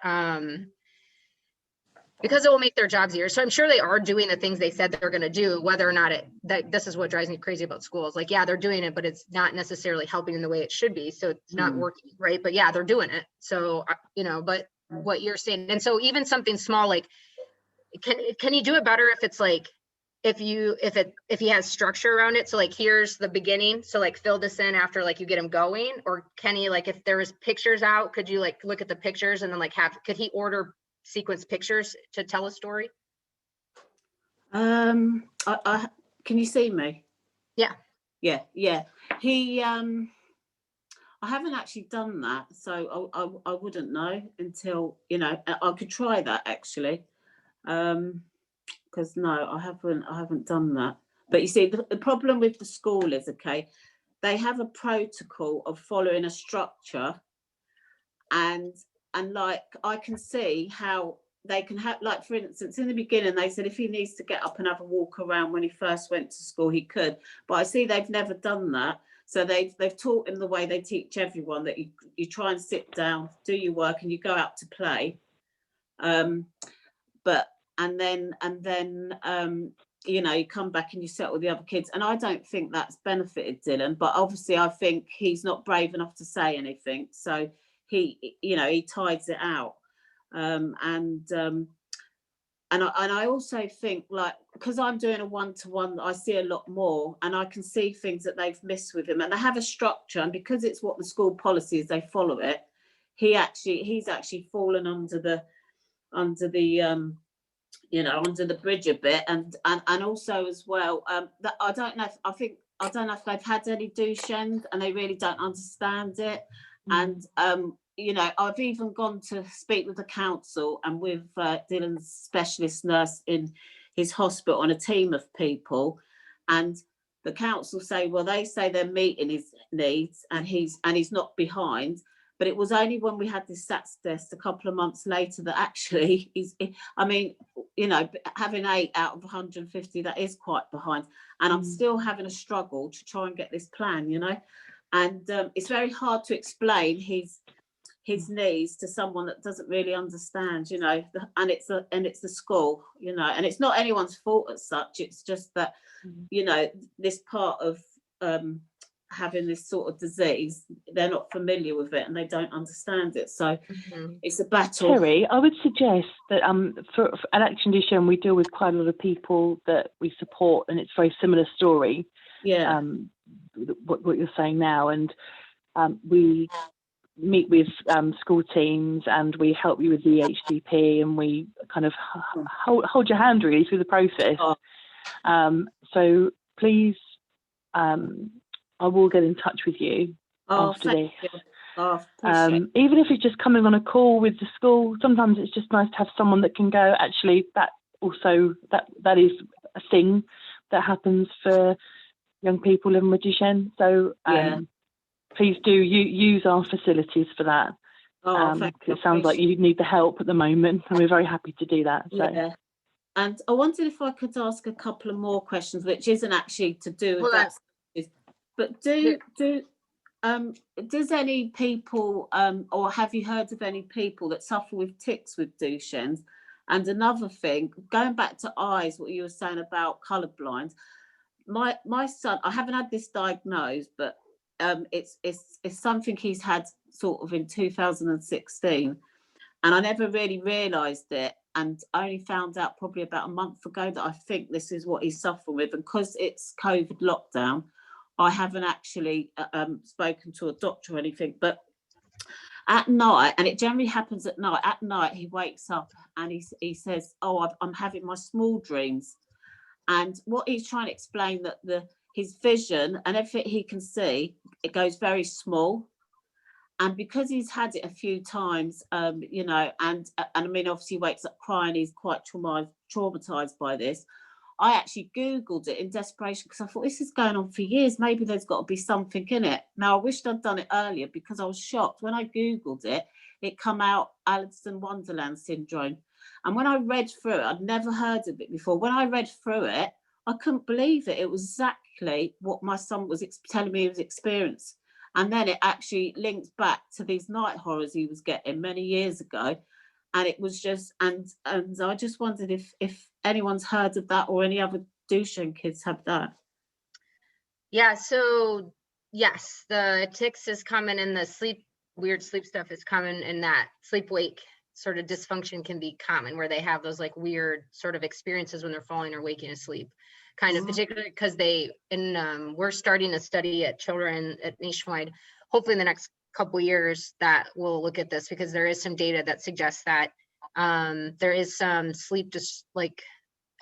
because it will make their jobs easier. So I'm sure they are doing the things they said they're going to do, whether or not this is what drives me crazy about schools. Like, yeah, they're doing it, but it's not necessarily helping in the way it should be. So it's not working, right? But yeah, they're doing it. So, you know, but what you're saying, and so even something small, like, can you do it better if it's like, if he has structure around it, so like here's the beginning, so like fill this in after like you get him going, or can he, like, if there was pictures out, could you like look at the pictures and then like could he order sequence pictures to tell a story? Can you see me? Yeah. He I haven't actually done that, so I wouldn't know until, you know, I could try that actually. Because no, I haven't done that. But you see, the problem with the school is, okay, they have a protocol of following a structure, and like I can see how they can have, like, for instance, in the beginning they said if he needs to get up and have a walk around when he first went to school, he could, but I see they've never done that. So they've taught him the way they teach everyone, that you try and sit down, do your work, and you go out to play. But and then you know, you come back and you settle with the other kids, and I don't think that's benefited Dylan. But obviously I think he's not brave enough to say anything, so he, you know, he tides it out. And I also think, like, because I'm doing a one-to-one, I see a lot more, and I can see things that they've missed with him, and they have a structure, and because it's what the school policy is, they follow it. He's actually fallen under the you know, under the bridge a bit, and also as well, that I don't know if they've had any Duchenne and they really don't understand it. And you know, I've even gone to speak with the council and with Dylan's specialist nurse in his hospital on a team of people, and the council say, well, they say they're meeting his needs and he's not behind. But it was only when we had this SATS test a couple of months later that actually I mean, you know, having 8 out of 150, that is quite behind. And I'm still having a struggle to try and get this plan, you know. And it's very hard to explain his needs to someone that doesn't really understand, you know. And it's the school, you know, and it's not anyone's fault as such. It's just that, you know, this part of having this sort of disease, they're not familiar with it and they don't understand it, so it's a battle. Terry, I would suggest that for at Action Duchenne we deal with quite a lot of people that we support, and it's a very similar story. What you're saying now, and we meet with school teams and we help you with the HDP, and we kind of hold your hand really through the process. So please, I will get in touch with you after this. Even if it's just coming on a call with the school, sometimes it's just nice to have someone that can go, actually, that is a thing that happens for young people living with Duchenne. So please do use our facilities for that. It sounds like you need the help at the moment, and we're very happy to do that. So. Yeah. And I wondered if I could ask a couple of more questions, which isn't actually to do with that. But does any people, or have you heard of any people that suffer with tics with Duchenne's? And another thing, going back to eyes, what you were saying about colourblind, my son, I haven't had this diagnosed, but it's something he's had sort of in 2016, and I never really realised it, and I only found out probably about a month ago that I think this is what he's suffering with, and because it's COVID lockdown, I haven't actually spoken to a doctor or anything, but at night, and it generally happens at night, he wakes up and he says, oh, I'm having my small dreams. And what he's trying to explain, that his vision and everything he can see, it goes very small. And because he's had it a few times, you know, and I mean, obviously he wakes up crying, he's quite traumatized by this. I actually Googled it in desperation because I thought, this is going on for years. Maybe there's got to be something in it. Now, I wished I'd done it earlier because I was shocked. When I Googled it, it come out Alice in Wonderland syndrome. And when I read through it, I'd never heard of it before. When I read through it, I couldn't believe it. It was exactly what my son was telling me he was experiencing. And then it actually linked back to these night horrors he was getting many years ago. And it was just, and I just wondered if anyone's heard of that, or any other Duchenne kids have that. Yeah, so yes, the tics is common, and the weird sleep stuff is common, and that sleep-wake sort of dysfunction can be common, where they have those like weird sort of experiences when they're falling or waking asleep, kind of, particularly because we're starting a study at children at Nationwide, hopefully in the next couple years, that will look at this, because there is some data that suggests that there is some sleep, just like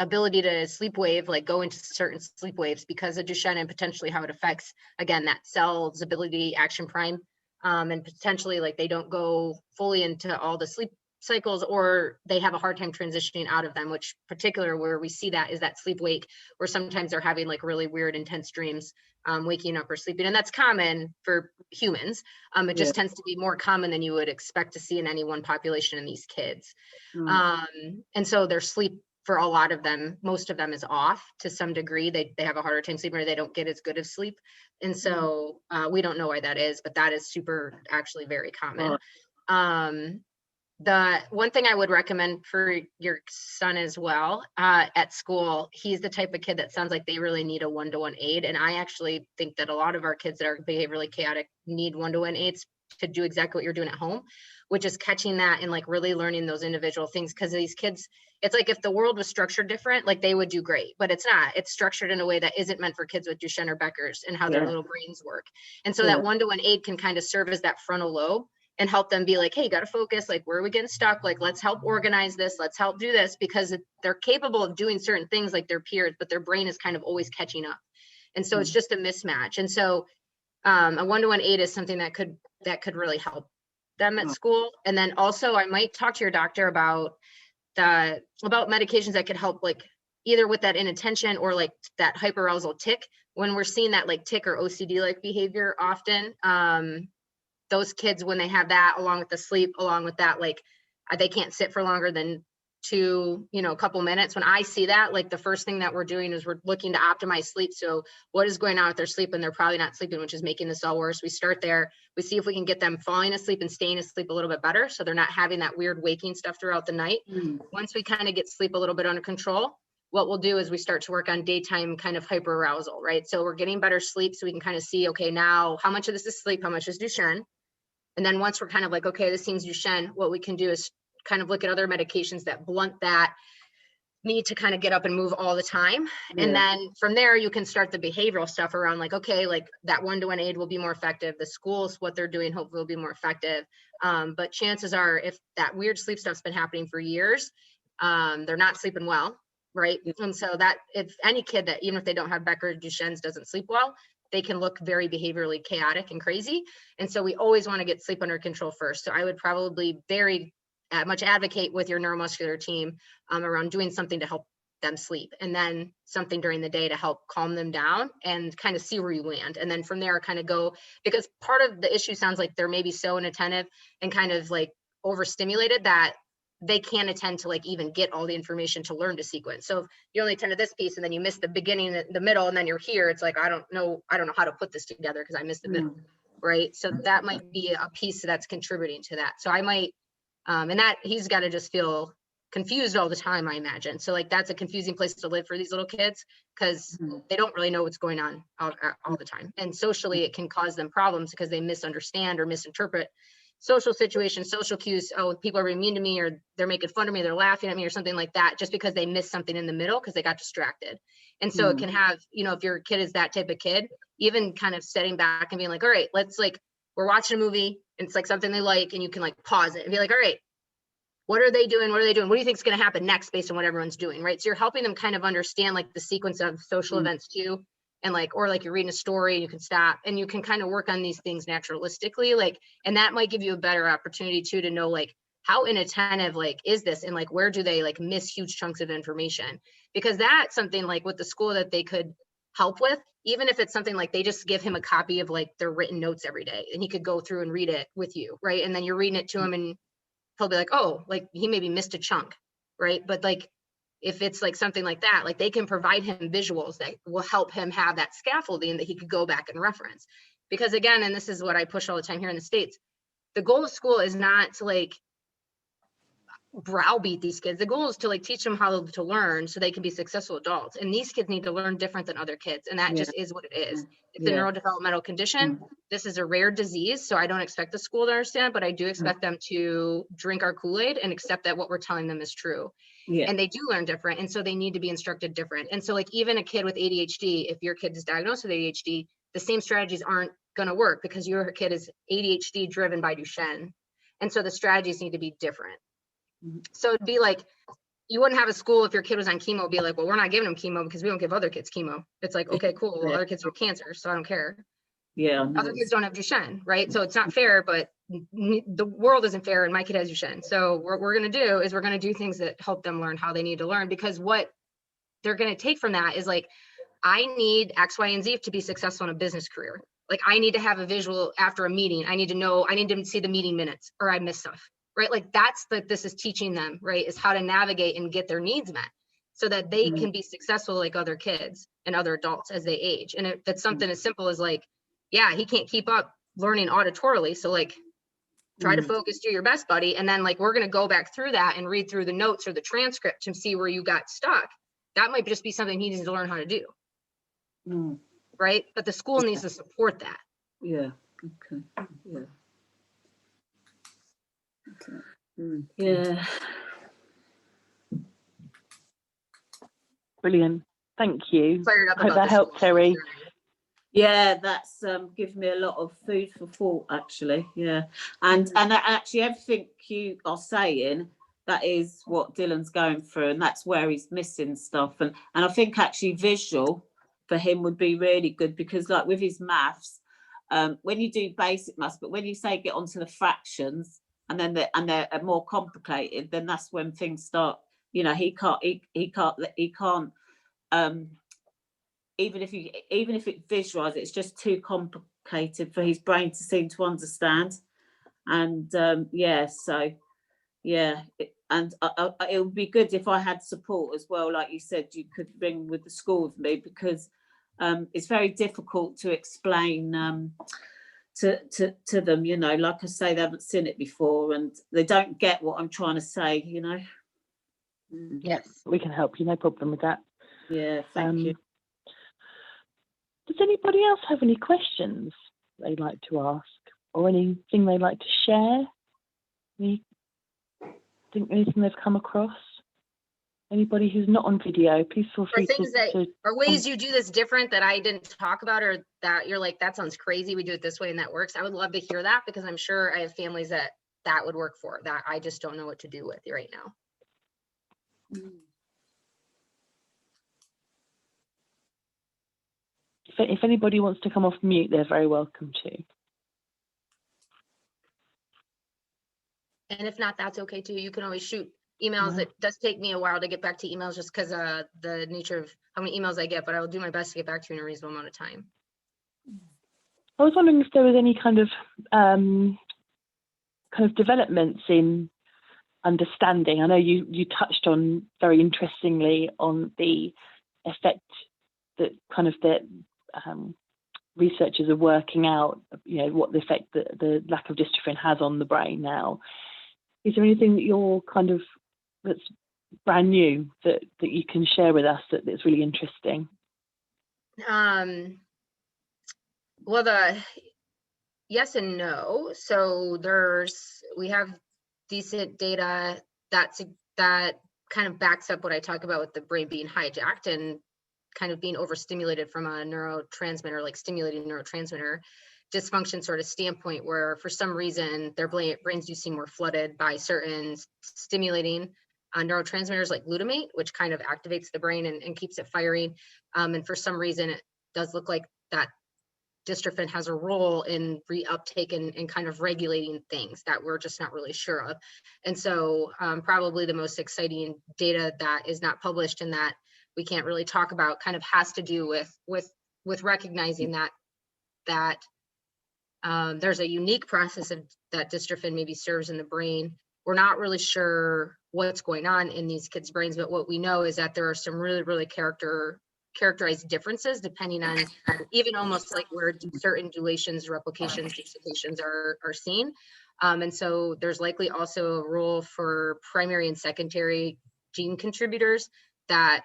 ability to sleep wave, like go into certain sleep waves because of Duchenne, and potentially how it affects, again, that cell's ability, action prime, and potentially like they don't go fully into all the sleep cycles, or they have a hard time transitioning out of them, which particular where we see that is that sleep wake, where sometimes they're having like really weird, intense dreams, waking up or sleeping. And that's common for humans. It just tends to be more common than you would expect to see in any one population in these kids. And so their sleep, for a lot of them, most of them, is off to some degree. They have a harder time sleeping, or they don't get as good of sleep. And so we don't know why that is, but that is actually very common. The one thing I would recommend for your son as well, at school, he's the type of kid that sounds like they really need a one-to-one aid. And I actually think that a lot of our kids that are behaviorally chaotic need one-to-one aids to do exactly what you're doing at home, which is catching that and like really learning those individual things. Because these kids, it's like if the world was structured different, like they would do great, but it's not. It's structured in a way that isn't meant for kids with Duchenne or Becker's and how their little brains work. And so that one-to-one aid can kind of serve as that frontal lobe and help them be like, hey, you got to focus. Like, where are we getting stuck? Like, let's help organize this. Let's help do this, because they're capable of doing certain things like their peers, but their brain is kind of always catching up. And so it's just a mismatch. And so a one-to-one aid is something that could really help them at school. And then also I might talk to your doctor about medications that could help, like either with that inattention or like that hyperarousal tic. When we're seeing that like tic or OCD like behavior often, those kids, when they have that along with the sleep, along with that, like they can't sit for longer than a couple minutes. When I see that, like the first thing that we're doing is we're looking to optimize sleep. So what is going on with their sleep? And they're probably not sleeping, which is making this all worse. We start there. We see if we can get them falling asleep and staying asleep a little bit better, so they're not having that weird waking stuff throughout the night. Once we kind of get sleep a little bit under control, what we'll do is we start to work on daytime kind of hyperarousal, right? So we're getting better sleep, so we can kind of see, okay, now how much of this is sleep, how much is Duchenne? And then once we're kind of like, okay, this seems Duchenne, what we can do is kind of look at other medications that blunt that need to kind of get up and move all the time. And then from there, you can start the behavioral stuff around like, okay, like that one-to-one aid will be more effective. The schools, what they're doing, hopefully will be more effective. But chances are, if that weird sleep stuff's been happening for years, they're not sleeping well, right? And so that if any kid that, even if they don't have Becker or Duchenne's, doesn't sleep well, they can look very behaviorally chaotic and crazy. And so we always want to get sleep under control first. So I would probably very much advocate with your neuromuscular team around doing something to help them sleep, and then something during the day to help calm them down and kind of see where you land. And then from there, kind of go, because part of the issue sounds like they're maybe so inattentive and kind of like overstimulated that they can't attend to like even get all the information to learn to sequence. So if you only attend to this piece and then you miss the beginning, the middle, and then you're here, it's like, I don't know how to put this together because I missed the middle, right? So that might be a piece that's contributing to that. So I might, and that he's got to just feel confused all the time, I imagine. So like that's a confusing place to live for these little kids, because they don't really know what's going on all the time. And socially, it can cause them problems because they misunderstand or misinterpret social situations, social cues. Oh, people are being mean to me, or they're making fun of me, they're laughing at me, or something like that, just because they missed something in the middle because they got distracted. And so it can have, if your kid is that type of kid, even kind of stepping back and being like, all right, let's like, we're watching a movie and it's like something they like, and you can like pause it and be like, all right, what are they doing? What are they doing? What do you think is going to happen next based on what everyone's doing, right? So you're helping them kind of understand like the sequence of social events too. And like, or like you're reading a story and you can stop and you can kind of work on these things naturalistically, like, and that might give you a better opportunity too, to know like how inattentive like is this, and like where do they like miss huge chunks of information, because that's something like with the school that they could help with, even if it's something like they just give him a copy of like their written notes every day and he could go through and read it with you, right? And then you're reading it to him and he'll be like, oh, like he maybe missed a chunk, right? But like if it's like something like that, like they can provide him visuals that will help him have that scaffolding that he could go back and reference. Because again, and this is what I push all the time here in the States, the goal of school is not to like browbeat these kids. The goal is to like teach them how to learn so they can be successful adults. And these kids need to learn different than other kids. And that just is what it is. It's a neurodevelopmental condition. This is a rare disease. So I don't expect the school to understand, but I do expect them to drink our Kool-Aid and accept that what we're telling them is true. And they do learn different. And so they need to be instructed different. And so like even a kid with ADHD, if your kid is diagnosed with ADHD, the same strategies aren't going to work because your kid is ADHD driven by Duchenne. And so the strategies need to be different. So it'd be like, you wouldn't have a school if your kid was on chemo, be like, well, we're not giving them chemo because we don't give other kids chemo. It's like, okay, cool. Well, other kids have cancer, so I don't care. Other kids don't have Duchenne, right? So it's not fair, but the world isn't fair and my kid has Duchenne. So what we're going to do is we're going to do things that help them learn how they need to learn, because what they're going to take from that is like, I need X, Y, and Z to be successful in a business career. Like I need to have a visual after a meeting. I need to know, I need to see the meeting minutes or I miss stuff, right? Like that's what this is teaching them, right? Is how to navigate and get their needs met so that they can be successful like other kids and other adults as they age. And if it's something as simple as like, yeah, he can't keep up learning auditorily. So like, try to focus, do your best, buddy. And then like, we're going to go back through that and read through the notes or the transcript to see where you got stuck. That might just be something he needs to learn how to do. Right. But the school needs to support that. Yeah. Okay. Yeah. Okay. Yeah. Brilliant. Thank you. Fired up I hope about that helped, Terry. Yeah, that's given me a lot of food for thought, actually. Yeah, and actually everything you are saying, that is what Dylan's going through, and that's where he's missing stuff. And I think actually visual for him would be really good, because like with his maths, when you do basic maths, but when you say get onto the fractions and then they're more complicated, then that's when things start. You know, he can't. Even if it visualises, it's just too complicated for his brain to seem to understand. And so yeah, and it would be good if I had support as well. Like you said, you could bring with the school with me, because it's very difficult to explain to them. You know, like I say, they haven't seen it before and they don't get what I'm trying to say. You know. Yes, we can help you. No problem with that. Yeah, thank you. Does anybody else have any questions they'd like to ask, or anything they'd like to share? Anything they've come across? Anybody who's not on video, please feel free or ways you do this different that I didn't talk about, or that you're like, that sounds crazy, we do it this way and that works. I would love to hear that, because I'm sure I have families that would work for, that I just don't know what to do with right now. If anybody wants to come off mute, they're very welcome to. And if not, that's okay too. You can always shoot emails. It does take me a while to get back to emails, just because the nature of how many emails I get, but I will do my best to get back to you in a reasonable amount of time. I was wondering if there was any kind of developments in understanding. I know you touched on very interestingly on the effect that kind of the researchers are working out, you know, what the effect that the lack of dystrophin has on the brain now. Is there anything that you're kind of, that's brand new, that you can share with us that's really interesting? Well, the yes and no. So we have decent data that kind of backs up what I talk about with the brain being hijacked and kind of being overstimulated from a neurotransmitter, like stimulating neurotransmitter dysfunction sort of standpoint, where for some reason their brains do seem more flooded by certain stimulating neurotransmitters like glutamate, which kind of activates the brain and keeps it firing. And for some reason, it does look like that dystrophin has a role in reuptake and kind of regulating things that we're just not really sure of. And so probably the most exciting data that is not published and that we can't really talk about kind of has to do with recognizing that there's a unique process that dystrophin maybe serves in the brain. We're not really sure what's going on in these kids' brains, but what we know is that there are some really, really characterized differences depending on even almost like where certain deletions, replications, duplications are seen. And so there's likely also a role for primary and secondary gene contributors that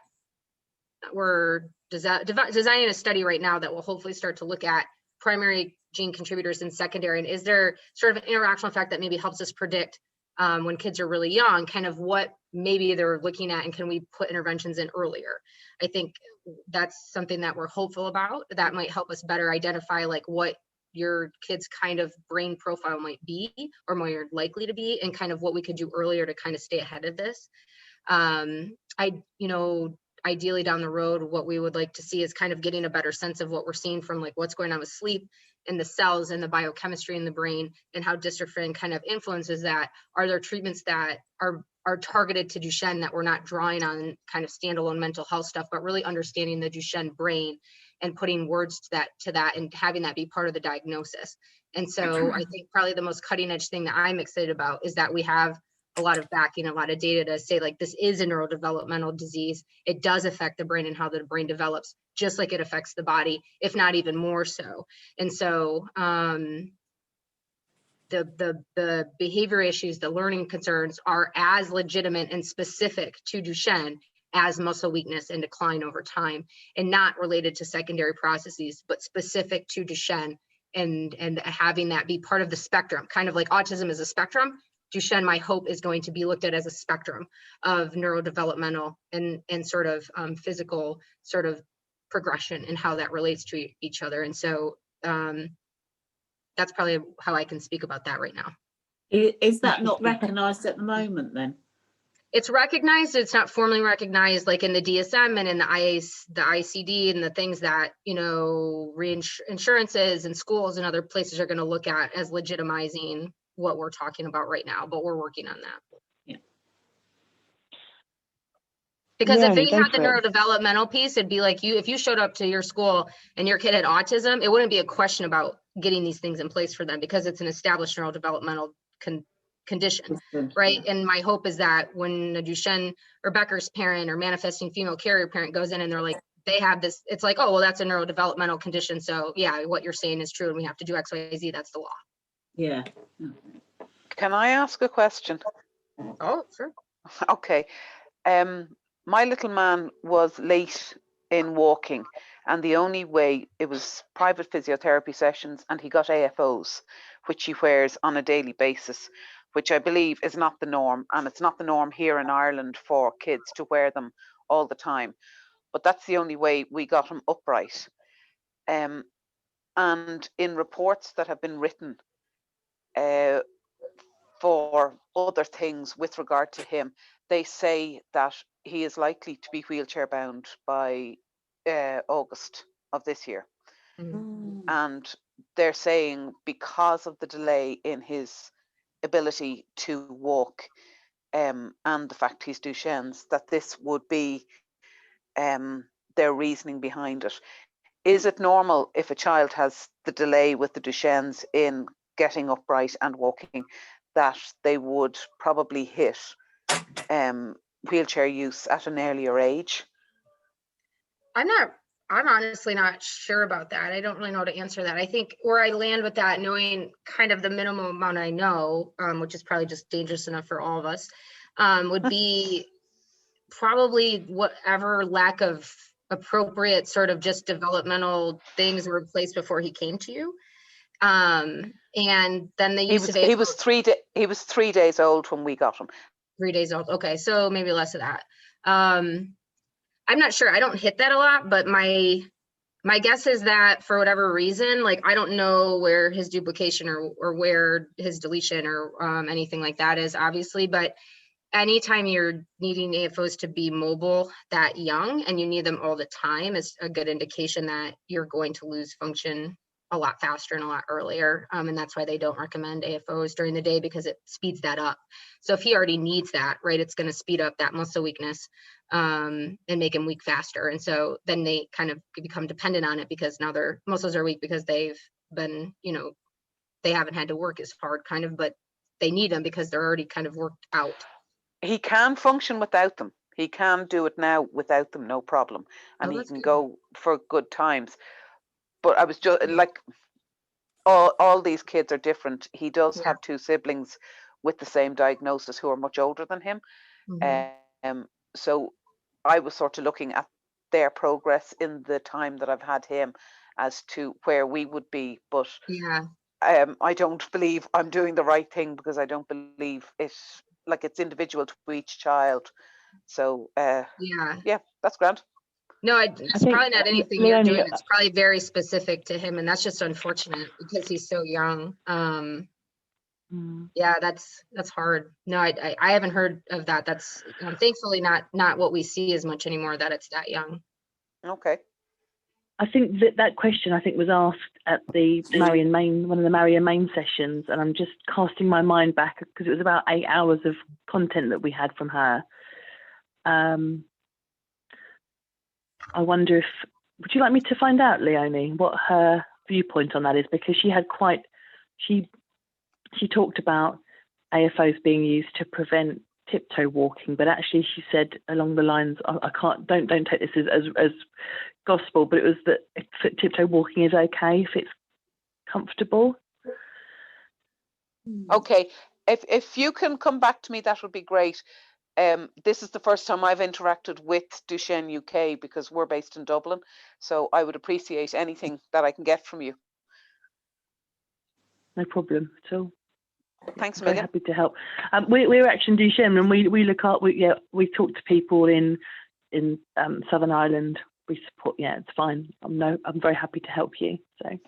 we're designing a study right now that will hopefully start to look at primary gene contributors and secondary, and is there sort of an interactional effect that maybe helps us predict when kids are really young, kind of what maybe they're looking at, and can we put interventions in earlier? I think that's something that we're hopeful about, that might help us better identify like what your kid's kind of brain profile might be or more likely to be, and kind of what we could do earlier to kind of stay ahead of this. Ideally down the road, what we would like to see is kind of getting a better sense of what we're seeing from like what's going on with sleep and the cells and the biochemistry in the brain and how dystrophin kind of influences that. Are there treatments that are targeted to Duchenne that we're not drawing on kind of standalone mental health stuff, but really understanding the Duchenne brain and putting words to that and having that be part of the diagnosis. And so I think probably the most cutting edge thing that I'm excited about is that we have a lot of backing, a lot of data to say, like, this is a neurodevelopmental disease. It does affect the brain and how the brain develops, just like it affects the body, if not even more so. And so the behavior issues, the learning concerns are as legitimate and specific to Duchenne as muscle weakness and decline over time, and not related to secondary processes, but specific to Duchenne, and having that be part of the spectrum, kind of like autism is a spectrum. Duchenne, my hope, is going to be looked at as a spectrum of neurodevelopmental and sort of physical sort of progression and how that relates to each other. And so that's probably how I can speak about that right now. Is that not recognised at the moment then? It's recognized. It's not formally recognized, like in the DSM and in the ICD and the things that, you know, insurances and schools and other places are going to look at as legitimizing what we're talking about right now, but we're working on that. Yeah. Because if they had the neurodevelopmental piece, it'd be like if you showed up to your school and your kid had autism, it wouldn't be a question about getting these things in place for them because it's an established neurodevelopmental condition, right? Yeah. And my hope is that when a Duchenne or Becker's parent or manifesting female carrier parent goes in and they're like, they have this, it's like, oh, well, that's a neurodevelopmental condition. So yeah, what you're saying is true and we have to do X, Y, Z. That's the law. Yeah. Can I ask a question? Oh, sure. Okay. My little man was late in walking, and the only way, it was private physiotherapy sessions, and he got AFOs, which he wears on a daily basis, which I believe is not the norm, and it's not the norm here in Ireland for kids to wear them all the time. But that's the only way we got him upright. And in reports that have been written for other things with regard to him, they say that he is likely to be wheelchair bound by August of this year. Mm. And they're saying because of the delay in his ability to walk and the fact he's Duchenne's, that this would be their reasoning behind it. Is it normal if a child has the delay with the Duchenne's in getting upright and walking that they would probably hit wheelchair use at an earlier age? I'm honestly not sure about that. I don't really know how to answer that. I think where I land with that, knowing kind of the minimum amount I know, which is probably just dangerous enough for all of us, would be probably whatever lack of appropriate sort of just developmental things were in place before he came to you. And then the use of he was 3 days old when we got him. 3 days old. Okay, so maybe less of that. I'm not sure. I don't hit that a lot, but my guess is that for whatever reason, like I don't know where his duplication or where his deletion or anything like that is, obviously, but anytime you're needing AFOs to be mobile that young and you need them all the time is a good indication that you're going to lose function a lot faster and a lot earlier. And that's why they don't recommend AFOs during the day, because it speeds that up. So if he already needs that, right, it's going to speed up that muscle weakness and make him weak faster. And so then they kind of become dependent on it because now their muscles are weak because they've been, you know, they haven't had to work as hard kind of, but they need them because they're already kind of worked out. He can function without them. He can do it now without them, no problem. And he can go for good times. But I was just like, all these kids are different. He does have two siblings with the same diagnosis who are much older than him. Mm-hmm. So I was sort of looking at their progress in the time that I've had him as to where we would be. But I don't believe I'm doing the right thing because I don't believe it's individual to each child. So yeah, that's grand. No, it's probably not anything you're doing. It's probably very specific to him, and that's just unfortunate because he's so young. Yeah, that's hard. No, I haven't heard of that. That's thankfully not what we see as much anymore, that it's that young. Okay. I think that question was asked at the Marion Main, one of the Marion Main sessions, and I'm just casting my mind back because it was about 8 hours of content that we had from her. I wonder if, would you like me to find out, Leonie, what her viewpoint on that is? Because she had she talked about AFOs being used to prevent tiptoe walking, but actually she said along the lines, I can't, don't take this as gospel, but it was that tiptoe walking is okay if it's comfortable. Okay, if you can come back to me, that would be great. This is the first time I've interacted with Duchenne UK because we're based in Dublin, so I would appreciate anything that I can get from you. No problem at all. Thanks, Very Megan. happy to help. We're Action Duchenne, and we look up. We talk to people in Southern Ireland. We support. Yeah, it's fine. I'm very happy to help you. So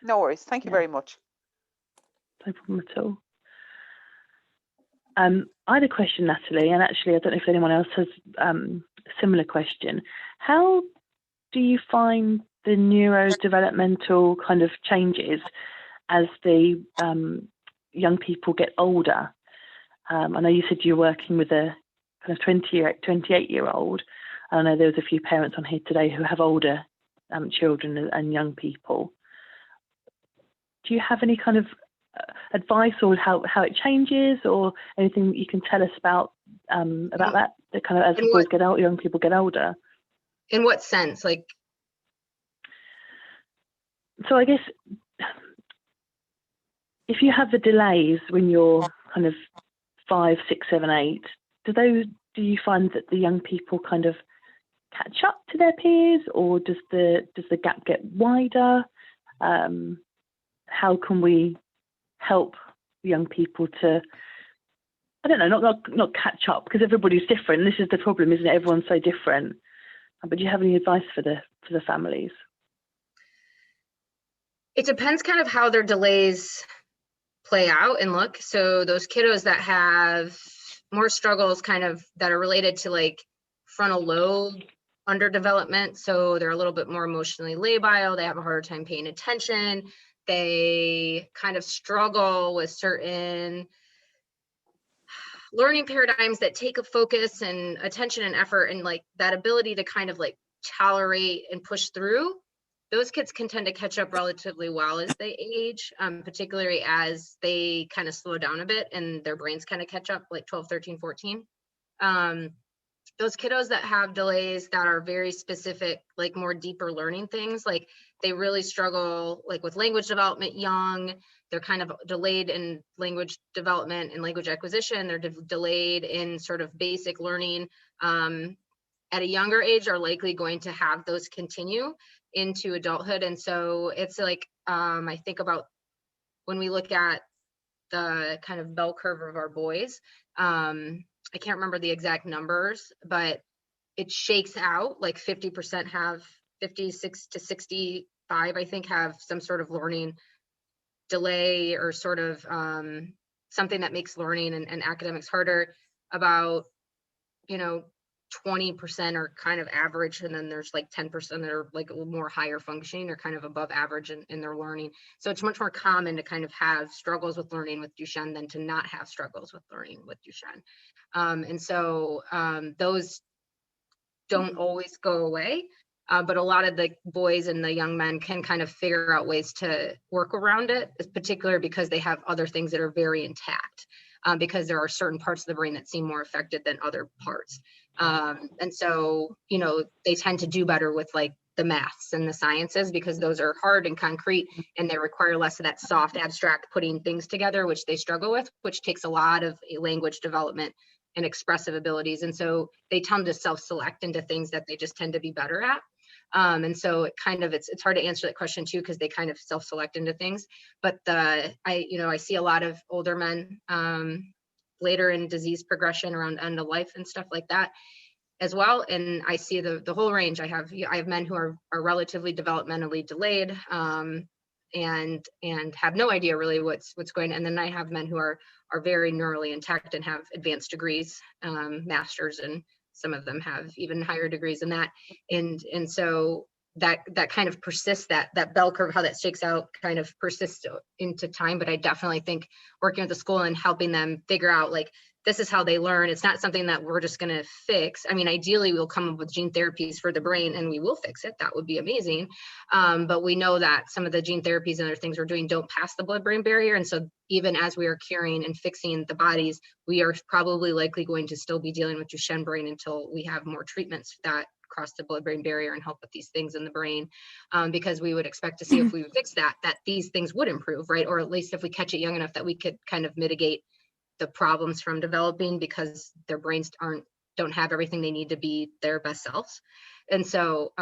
no worries. Thank you very much. No problem at all. I had a question, Natalie, and actually I don't know if anyone else has a similar question. How do you find the neurodevelopmental kind of changes as the young people get older? I know you said you're working with a kind of 28-year-old. I know there was a few parents on here today who have older children and young people. Do you have any kind of advice or how it changes, or anything that you can tell us about that kind of as the boys get older, young people get older? In what sense? Like, so I guess if you have the delays when you're kind of 5, 6, 7, 8, do you find that the young people kind of catch up to their peers, or does the gap get wider? How can we help young people to, I don't know, not catch up, because everybody's different. This is the problem, isn't it? Everyone's so different. But do you have any advice for the families? It depends kind of how their delays play out and look. So those kiddos that have more struggles kind of that are related to like frontal lobe underdevelopment, so they're a little bit more emotionally labile, they have a harder time paying attention, they kind of struggle with certain learning paradigms that take a focus and attention and effort, and like that ability to kind of like tolerate and push through. Those kids can tend to catch up relatively well as they age, particularly as they kind of slow down a bit and their brains kind of catch up, like 12, 13, 14. Those kiddos that have delays that are very specific, like more deeper learning things, like they really struggle like with language development young. They're kind of delayed in language development and language acquisition. They're delayed in sort of basic learning at a younger age, are likely going to have those continue into adulthood. And so it's like, I think about when we look at the kind of bell curve of our boys, I can't remember the exact numbers, but it shakes out like 50% have, 56 to 65, I think, have some sort of learning delay or sort of something that makes learning and academics harder. About, 20% are kind of average, and then there's like 10% that are like a little more higher functioning or kind of above average in their learning. So it's much more common to kind of have struggles with learning with Duchenne than to not have struggles with learning with Duchenne. And so those don't always go away, but a lot of the boys and the young men can kind of figure out ways to work around it, particularly because they have other things that are very intact, because there are certain parts of the brain that seem more affected than other parts. And so, they tend to do better with like the maths and the sciences, because those are hard and concrete and they require less of that soft abstract putting things together, which they struggle with, which takes a lot of language development and expressive abilities. And so they tend to self-select into things that they just tend to be better at. And so it kind of, it's hard to answer that question too, because they kind of self-select into things. But I see a lot of older men later in disease progression around end of life and stuff like that as well. And I see the whole range. I have men who are relatively developmentally delayed and have no idea really what's going on. And then I have men who are very neurally intact and have advanced degrees, masters, and some of them have even higher degrees than that. And so that kind of persists, that bell curve, how that shakes out kind of persists into time. But I definitely think working with the school and helping them figure out, like, this is how they learn. It's not something that we're just going to fix. I mean, ideally we'll come up with gene therapies for the brain and we will fix it. That would be amazing. But we know that some of the gene therapies and other things we're doing don't pass the blood-brain barrier. And so even as we are curing and fixing the bodies, we are probably likely going to still be dealing with Duchenne brain until we have more treatments that cross the blood-brain barrier and help with these things in the brain, because we would expect to see if we fix that these things would improve, right? Or at least if we catch it young enough that we could kind of mitigate the problems from developing, because their brains don't have everything they need to be their best selves. And so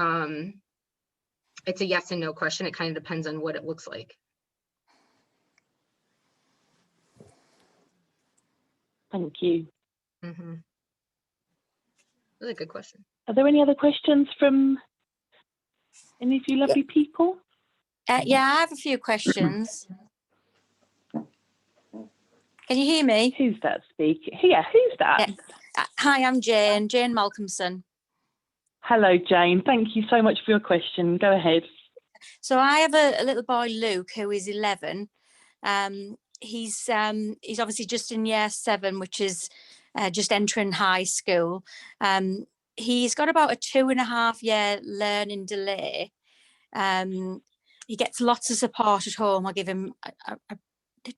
it's a yes and no question. It kind of depends on what it looks like. Thank you. Mm-hmm. That's a good question. Are there any other questions from any of you lovely people? Yeah, I have a few questions. Can you hear me? Who's that speaking? Yeah, who's that? Yeah. Hi, I'm Jane Malcolmson. Hello, Jane. Thank you so much for your question. Go ahead. So I have a little boy, Luke, who is 11. He's obviously just in year 7, which is just entering high school. He's got about a 2.5-year learning delay. He gets lots of support at home. I give him, I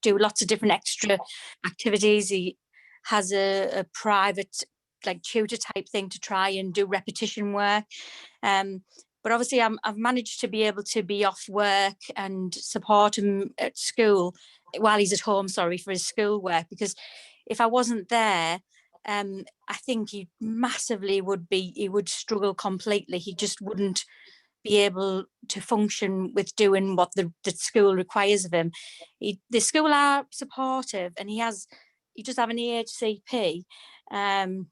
do lots of different extra activities. He has a private, like, tutor type thing to try and do repetition work. But obviously I've managed to be able to be off work and support him at school while he's at home, for his school work, because if I wasn't there, I think he would struggle completely. He just wouldn't be able to function with doing what the school requires of him. The school are supportive, and he does have an EHCP, and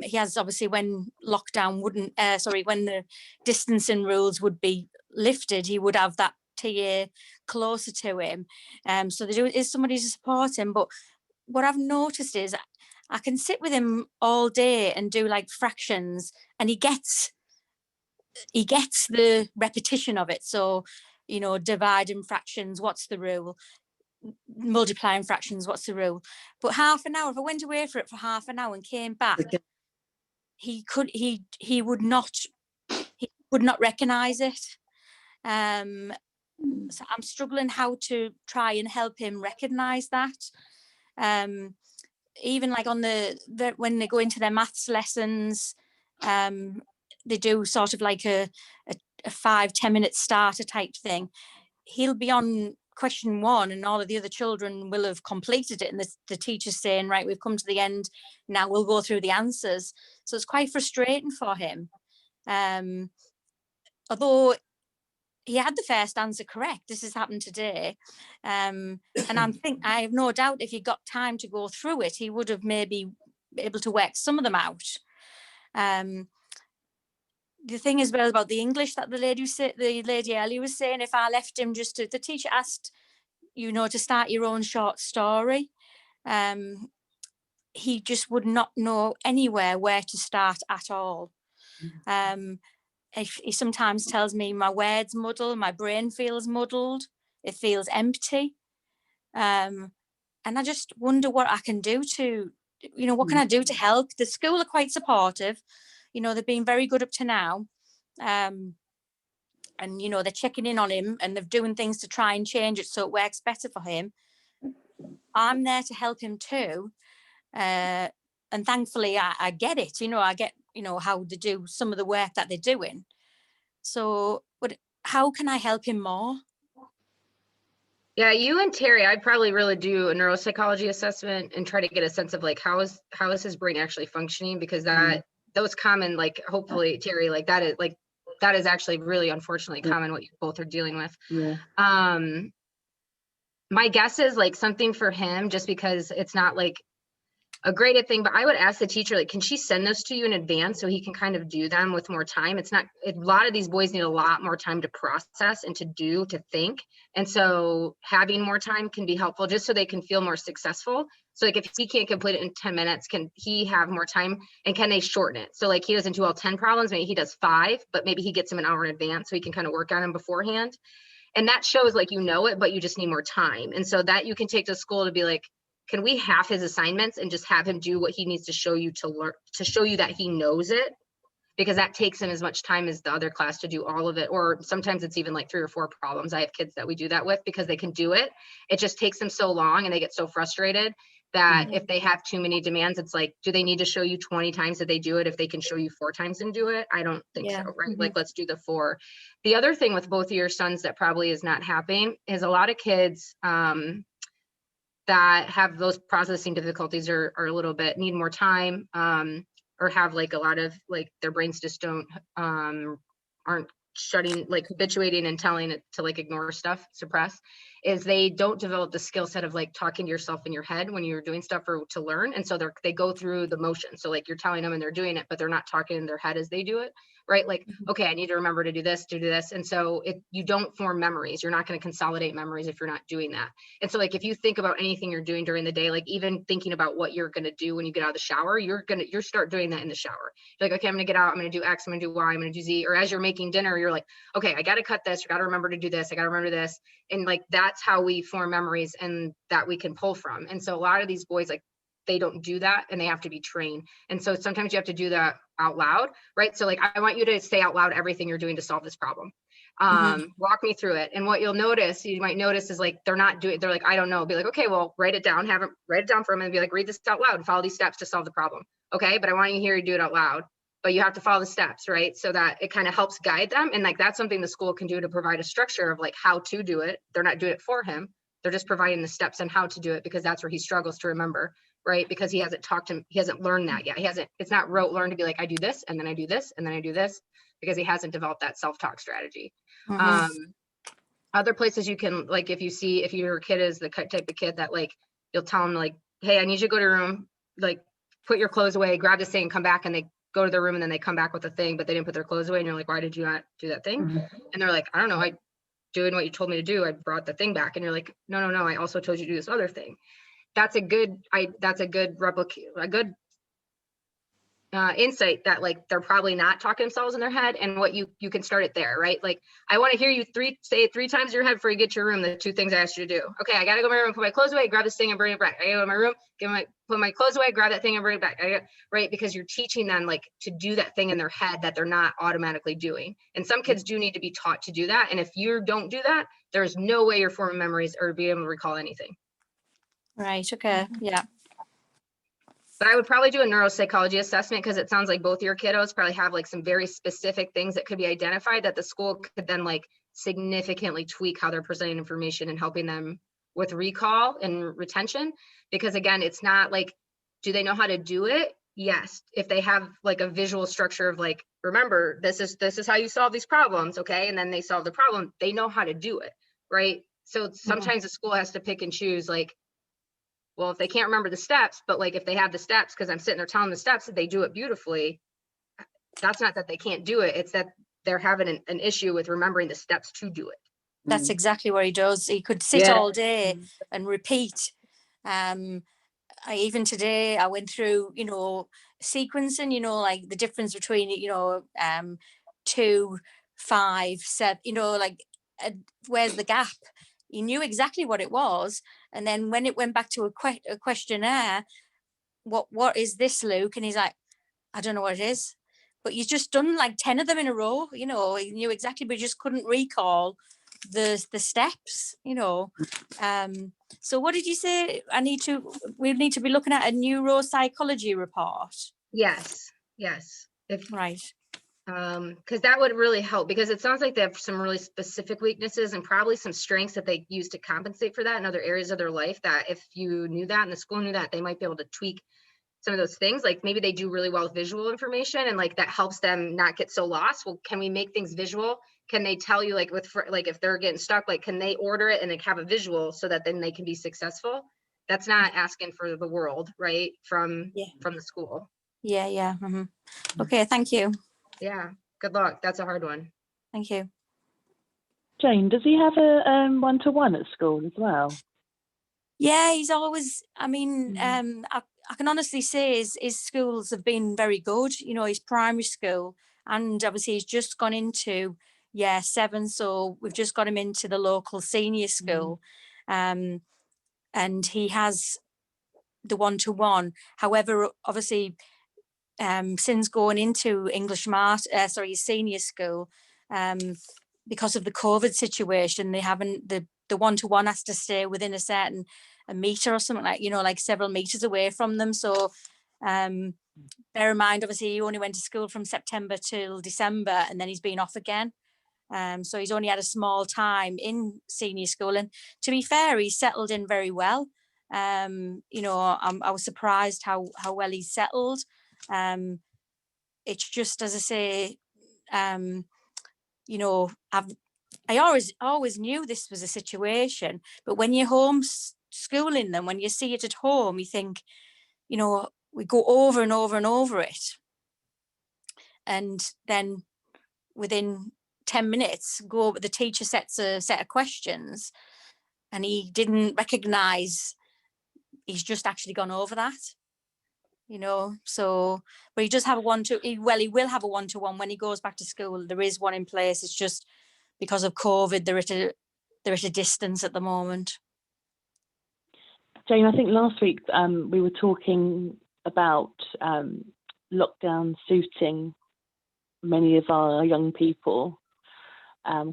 he has, obviously, when lockdown when the distancing rules would be lifted, he would have that TA closer to him. So there is somebody to support him. But what I've noticed is I can sit with him all day and do like fractions, and he gets the repetition of it. So, dividing fractions, what's the rule? Multiplying fractions, what's the rule? But half an hour, if I went away for half an hour and came back, he would not recognize it. So I'm struggling how to try and help him recognize that. Even like on when they go into their maths lessons, they do sort of like a 5-10 minute starter type thing. He'll be on question 1 and all of the other children will have completed it, and the teacher's saying, right, we've come to the end, now we'll go through the answers. So it's quite frustrating for him. Although he had the first answer correct, this has happened today, and I have no doubt if he got time to go through it, he would have maybe been able to work some of them out. The thing as well about the English that the lady earlier was saying, if I left him the teacher asked, to start your own short story, he just would not know anywhere where to start at all. He sometimes tells me my words muddle, my brain feels muddled, it feels empty. And I just wonder what I can do what can I do to help? The school are quite supportive. They've been very good up to now. And, they're checking in on him and they're doing things to try and change it so it works better for him. I'm there to help him too. And thankfully I get it, I get, how to do some of the work that they're doing. So, but how can I help him more? Yeah, you and Terry, I'd probably really do a neuropsychology assessment and try to get a sense of like, how is his brain actually functioning? Because those common, like, hopefully Terry, like that is actually really unfortunately common what you both are dealing with. Yeah. My guess is like something for him, just because it's not like a graded thing, but I would ask the teacher, like, can she send those to you in advance so he can kind of do them with more time? A lot of these boys need a lot more time to process and to think. And so having more time can be helpful just so they can feel more successful. So like if he can't complete it in 10 minutes, can he have more time, and can they shorten it? So like he doesn't do all 10 problems, maybe he does 5, but maybe he gets them an hour in advance so he can kind of work on them beforehand. And that shows like you know it, but you just need more time. And so that you can take to school to be like, can we half his assignments and just have him do what he needs to show you to learn, to show you that he knows it? Because that takes him as much time as the other class to do all of it. Or sometimes it's even like 3 or 4 problems. I have kids that we do that with because they can do it. It just takes them so long and they get so frustrated that if they have too many demands, it's like, do they need to show you 20 times that they do it if they can show you 4 times and do it? I don't think so, right? Like, let's do the 4. The other thing with both of your sons that probably is not happening is a lot of kids that have those processing difficulties are a little bit, need more time, or have like a lot of like their brains just don't, aren't shutting, like habituating and telling it to like ignore stuff, suppress, is they don't develop the skill set of like talking to yourself in your head when you're doing stuff or to learn. And so they go through the motion. So like you're telling them and they're doing it, but they're not talking in their head as they do it, right? Like, okay, I need to remember to do this, to do this. And so you don't form memories. You're not going to consolidate memories if you're not doing that. And so like, if you think about anything you're doing during the day, like even thinking about what you're going to do when you get out of the shower, you're start doing that in the shower. You're like, okay, I'm going to get out. I'm going to do X, I'm going to do Y, I'm going to do Z. Or as you're making dinner, you're like, okay, I got to cut this. I got to remember to do this. I got to remember this. And like, that's how we form memories and that we can pull from. And so a lot of these boys, like, they don't do that and they have to be trained. And so sometimes you have to do that out loud, right? So like, I want you to say out loud everything you're doing to solve this problem. Walk me through it. And what you might notice is like, they're not doing, they're like, I don't know. Be like, okay, well, write it down, write it down for them and be like, read this out loud and follow these steps to solve the problem. Okay. But I want you to hear you do it out loud, but you have to follow the steps, right? So that it kind of helps guide them. And like, that's something the school can do to provide a structure of like how to do it. They're not doing it for him. They're just providing the steps on how to do it because that's where he struggles to remember, right? Because he hasn't learned that yet. It's not rote learned to be like, I do this and then I do this and then I do this, because he hasn't developed that self-talk strategy. Other places you can, like, if your kid is the type of kid that like, you'll tell them like, hey, I need you to go to your room, like put your clothes away, grab this thing, come back, and they go to their room and then they come back with a thing, but they didn't put their clothes away. And you're like, why did you not do that thing? And they're like, I don't know. I doing what you told me to do. I brought the thing back. And you're like, no. I also told you to do this other thing. That's a good insight that like they're probably not talking themselves in their head, and what you can start it there, right? Like, I want to hear you say it 3 times in your head before you get to your room, the 2 things I asked you to do. Okay, I gotta go to my room, put my clothes away, grab this thing and bring it back. I gotta go to my room, put my clothes away, grab that thing and bring it back. Right? Because you're teaching them like to do that thing in their head that they're not automatically doing. And some kids do need to be taught to do that. And if you don't do that, there's no way you're forming memories or be able to recall anything. Right. Okay. Yeah. But I would probably do a neuropsychology assessment, because it sounds like both of your kiddos probably have like some very specific things that could be identified that the school could then like significantly tweak how they're presenting information and helping them with recall and retention. Because again, it's not like, do they know how to do it? Yes. If they have like a visual structure of like, remember, this is how you solve these problems. Okay. And then they solve the problem, they know how to do it. Right. So sometimes the school has to pick and choose, like, well, if they can't remember the steps, but like if they have the steps, because I'm sitting there telling them the steps, that they do it beautifully, that's not that they can't do it. It's that they're having an issue with remembering the steps to do it. That's exactly what he does. He could sit all day and repeat. Even today, I went through, sequencing, like the difference between, 2, 5, 7, like where's the gap? He knew exactly what it was. And then when it went back to a questionnaire, what is this, Luke? And he's like, I don't know what it is. But he's just done like 10 of them in a row, he knew exactly, but he just couldn't recall the steps, So what did you say? We need to be looking at a neuropsychology report. Yes. Right. Because that would really help, because it sounds like they have some really specific weaknesses and probably some strengths that they use to compensate for that in other areas of their life, that if you knew that and the school knew that, they might be able to tweak some of those things. Like maybe they do really well with visual information and like that helps them not get so lost. Well, can we make things visual? Can they tell you like if they're getting stuck, like can they order it and like have a visual so that then they can be successful? That's not asking for the world, right? From the school. Yeah. Okay, thank you. Yeah, good luck. That's a hard one. Thank you. Jane, does he have a one-to-one at school as well? Yeah, he's always, I mean, I can honestly say his schools have been very good, you know, his primary school, and obviously he's just gone into year 7, so we've just got him into the local senior school, and he has the one-to-one. However, obviously, since going into his senior school, because of the COVID situation, they haven't, the one-to-one has to stay within a meter or something, like, you know, like several meters away from them. So bear in mind, obviously he only went to school from September till December, and then he's been off again. So he's only had a small time in senior school, and to be fair, he's settled in very well. You know, I was surprised how well he's settled. It's just, as I say, you know, I always knew this was a situation, but when you're homeschooling them, when you see it at home, you think, you know, we go over and over and over it, and then within 10 minutes, the teacher sets a set of questions, and he didn't recognise he's just actually gone over that. You know, so, but he does have he will have a one-to-one when he goes back to school. There is one in place. It's just because of COVID, they're at a distance at the moment. Jane, I think last week we were talking about lockdown suiting many of our young people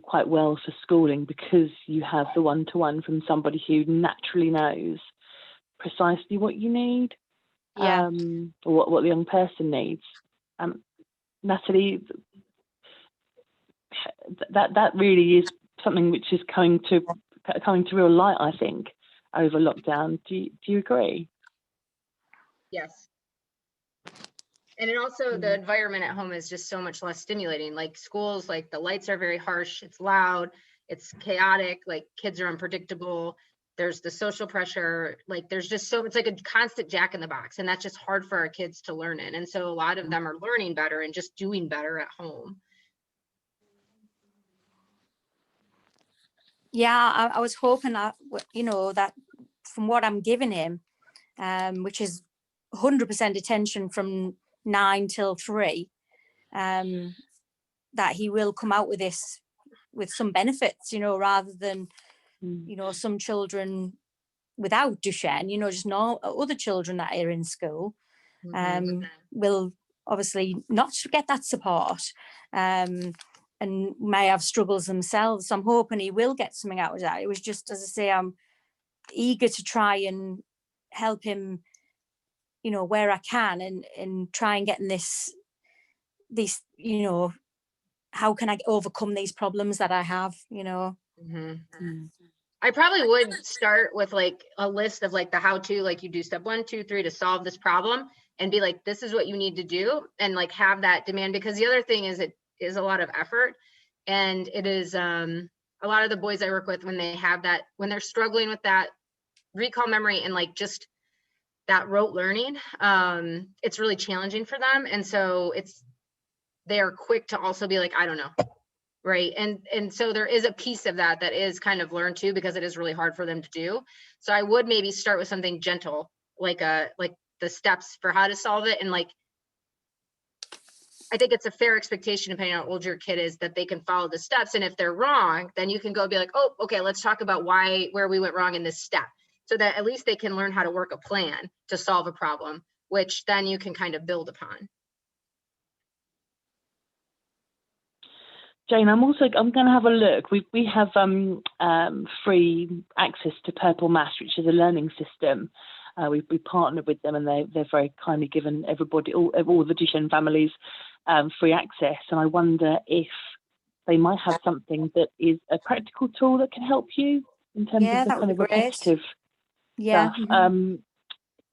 quite well for schooling, because you have the one-to-one from somebody who naturally knows precisely what you need. Yeah. Or what the young person needs. Natalie, that really is something which is coming to real light, I think, over lockdown. Do you agree? Yes. And it also, the environment at home is just so much less stimulating. Like schools, like the lights are very harsh, it's loud, it's chaotic, like kids are unpredictable. There's the social pressure, like there's just it's like a constant jack in the box, and that's just hard for our kids to learn in. And so a lot of them are learning better and just doing better at home. Yeah, I was hoping that, you know, that from what I'm giving him, which is 100% attention from 9 till 3, that he will come out with this with some benefits, you know, rather than, you know, some children without Duchenne, you know, just other children that are in school will obviously not get that support, and may have struggles themselves. So I'm hoping he will get something out of that. It was just, as I say, I'm eager to try and help him, you know, where I can, and try and get in this, you know, how can I overcome these problems that I have, you know. I probably would start with like a list of like the how-to, like you do step 1, 2, 3 to solve this problem, and be like, this is what you need to do, and like have that demand. Because the other thing is, it is a lot of effort, and it is a lot of the boys I work with, when they have that, when they're struggling with that recall memory and like just that rote learning, it's really challenging for them. And so they are quick to also be like, I don't know. Right. And so there is a piece of that is kind of learned too, because it is really hard for them to do. So I would maybe start with something gentle, like the steps for how to solve it. And like, I think it's a fair expectation, depending on how old your kid is, that they can follow the steps. And if they're wrong, then you can go be like, oh, okay, let's talk about where we went wrong in this step, so that at least they can learn how to work a plan to solve a problem, which then you can kind of build upon. Jane, I'm going to have a look. We have free access to Purple Mash, which is a learning system. We partnered with them, and they're very kindly given everybody, all the Duchenne families, free access. And I wonder if they might have something that is a practical tool that can help you in terms of the kind of repetitive stuff.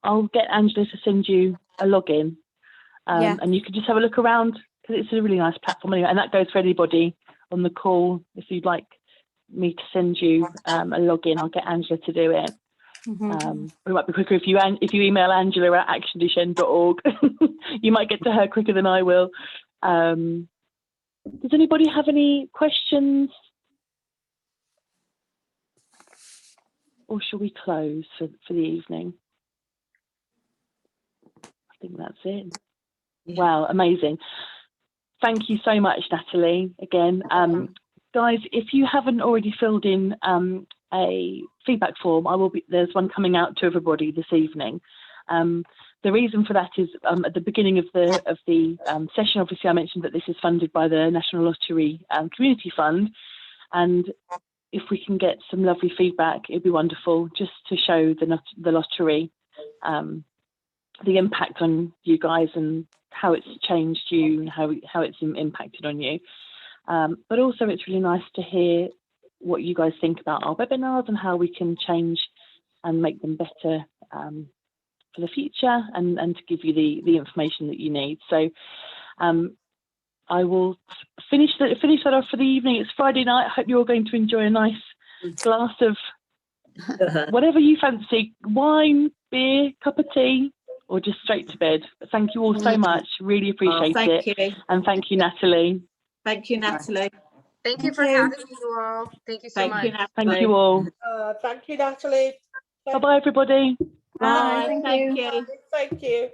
I'll get Angela to send you a login, and you can just have a look around, because it's a really nice platform anyway, and that goes for anybody on the call. If you'd like me to send you a login, I'll get Angela to do it. It might be quicker if you email Angela at actionduchenne.org. You might get to her quicker than I will. Does anybody have any questions or shall we close for the evening? I think that's it. Yeah. Wow, amazing. Thank you so much, Natalie, again. Guys, if you haven't already filled in a feedback form, there's one coming out to everybody this evening. The reason for that is at the beginning of the session, obviously I mentioned that this is funded by the National Lottery Community Fund, and if we can get some lovely feedback, it'd be wonderful, just to show the lottery the impact on you guys and how it's changed you and how it's impacted on you. But also it's really nice to hear what you guys think about our webinars and how we can change and make them better for the future, and to give you the information that you need. So I will finish that off for the evening. It's Friday night. I hope you're all going to enjoy a nice glass of whatever you fancy, wine, beer, cup of tea, or just straight to bed. But thank you all so much. Really appreciate it. You. And thank you, Natalie. Thank you, Natalie. Thank you for having me, you all. Thank you so much. Thank you all. Thank you, Natalie. Bye-bye, everybody. Bye. Thank you. Thank you.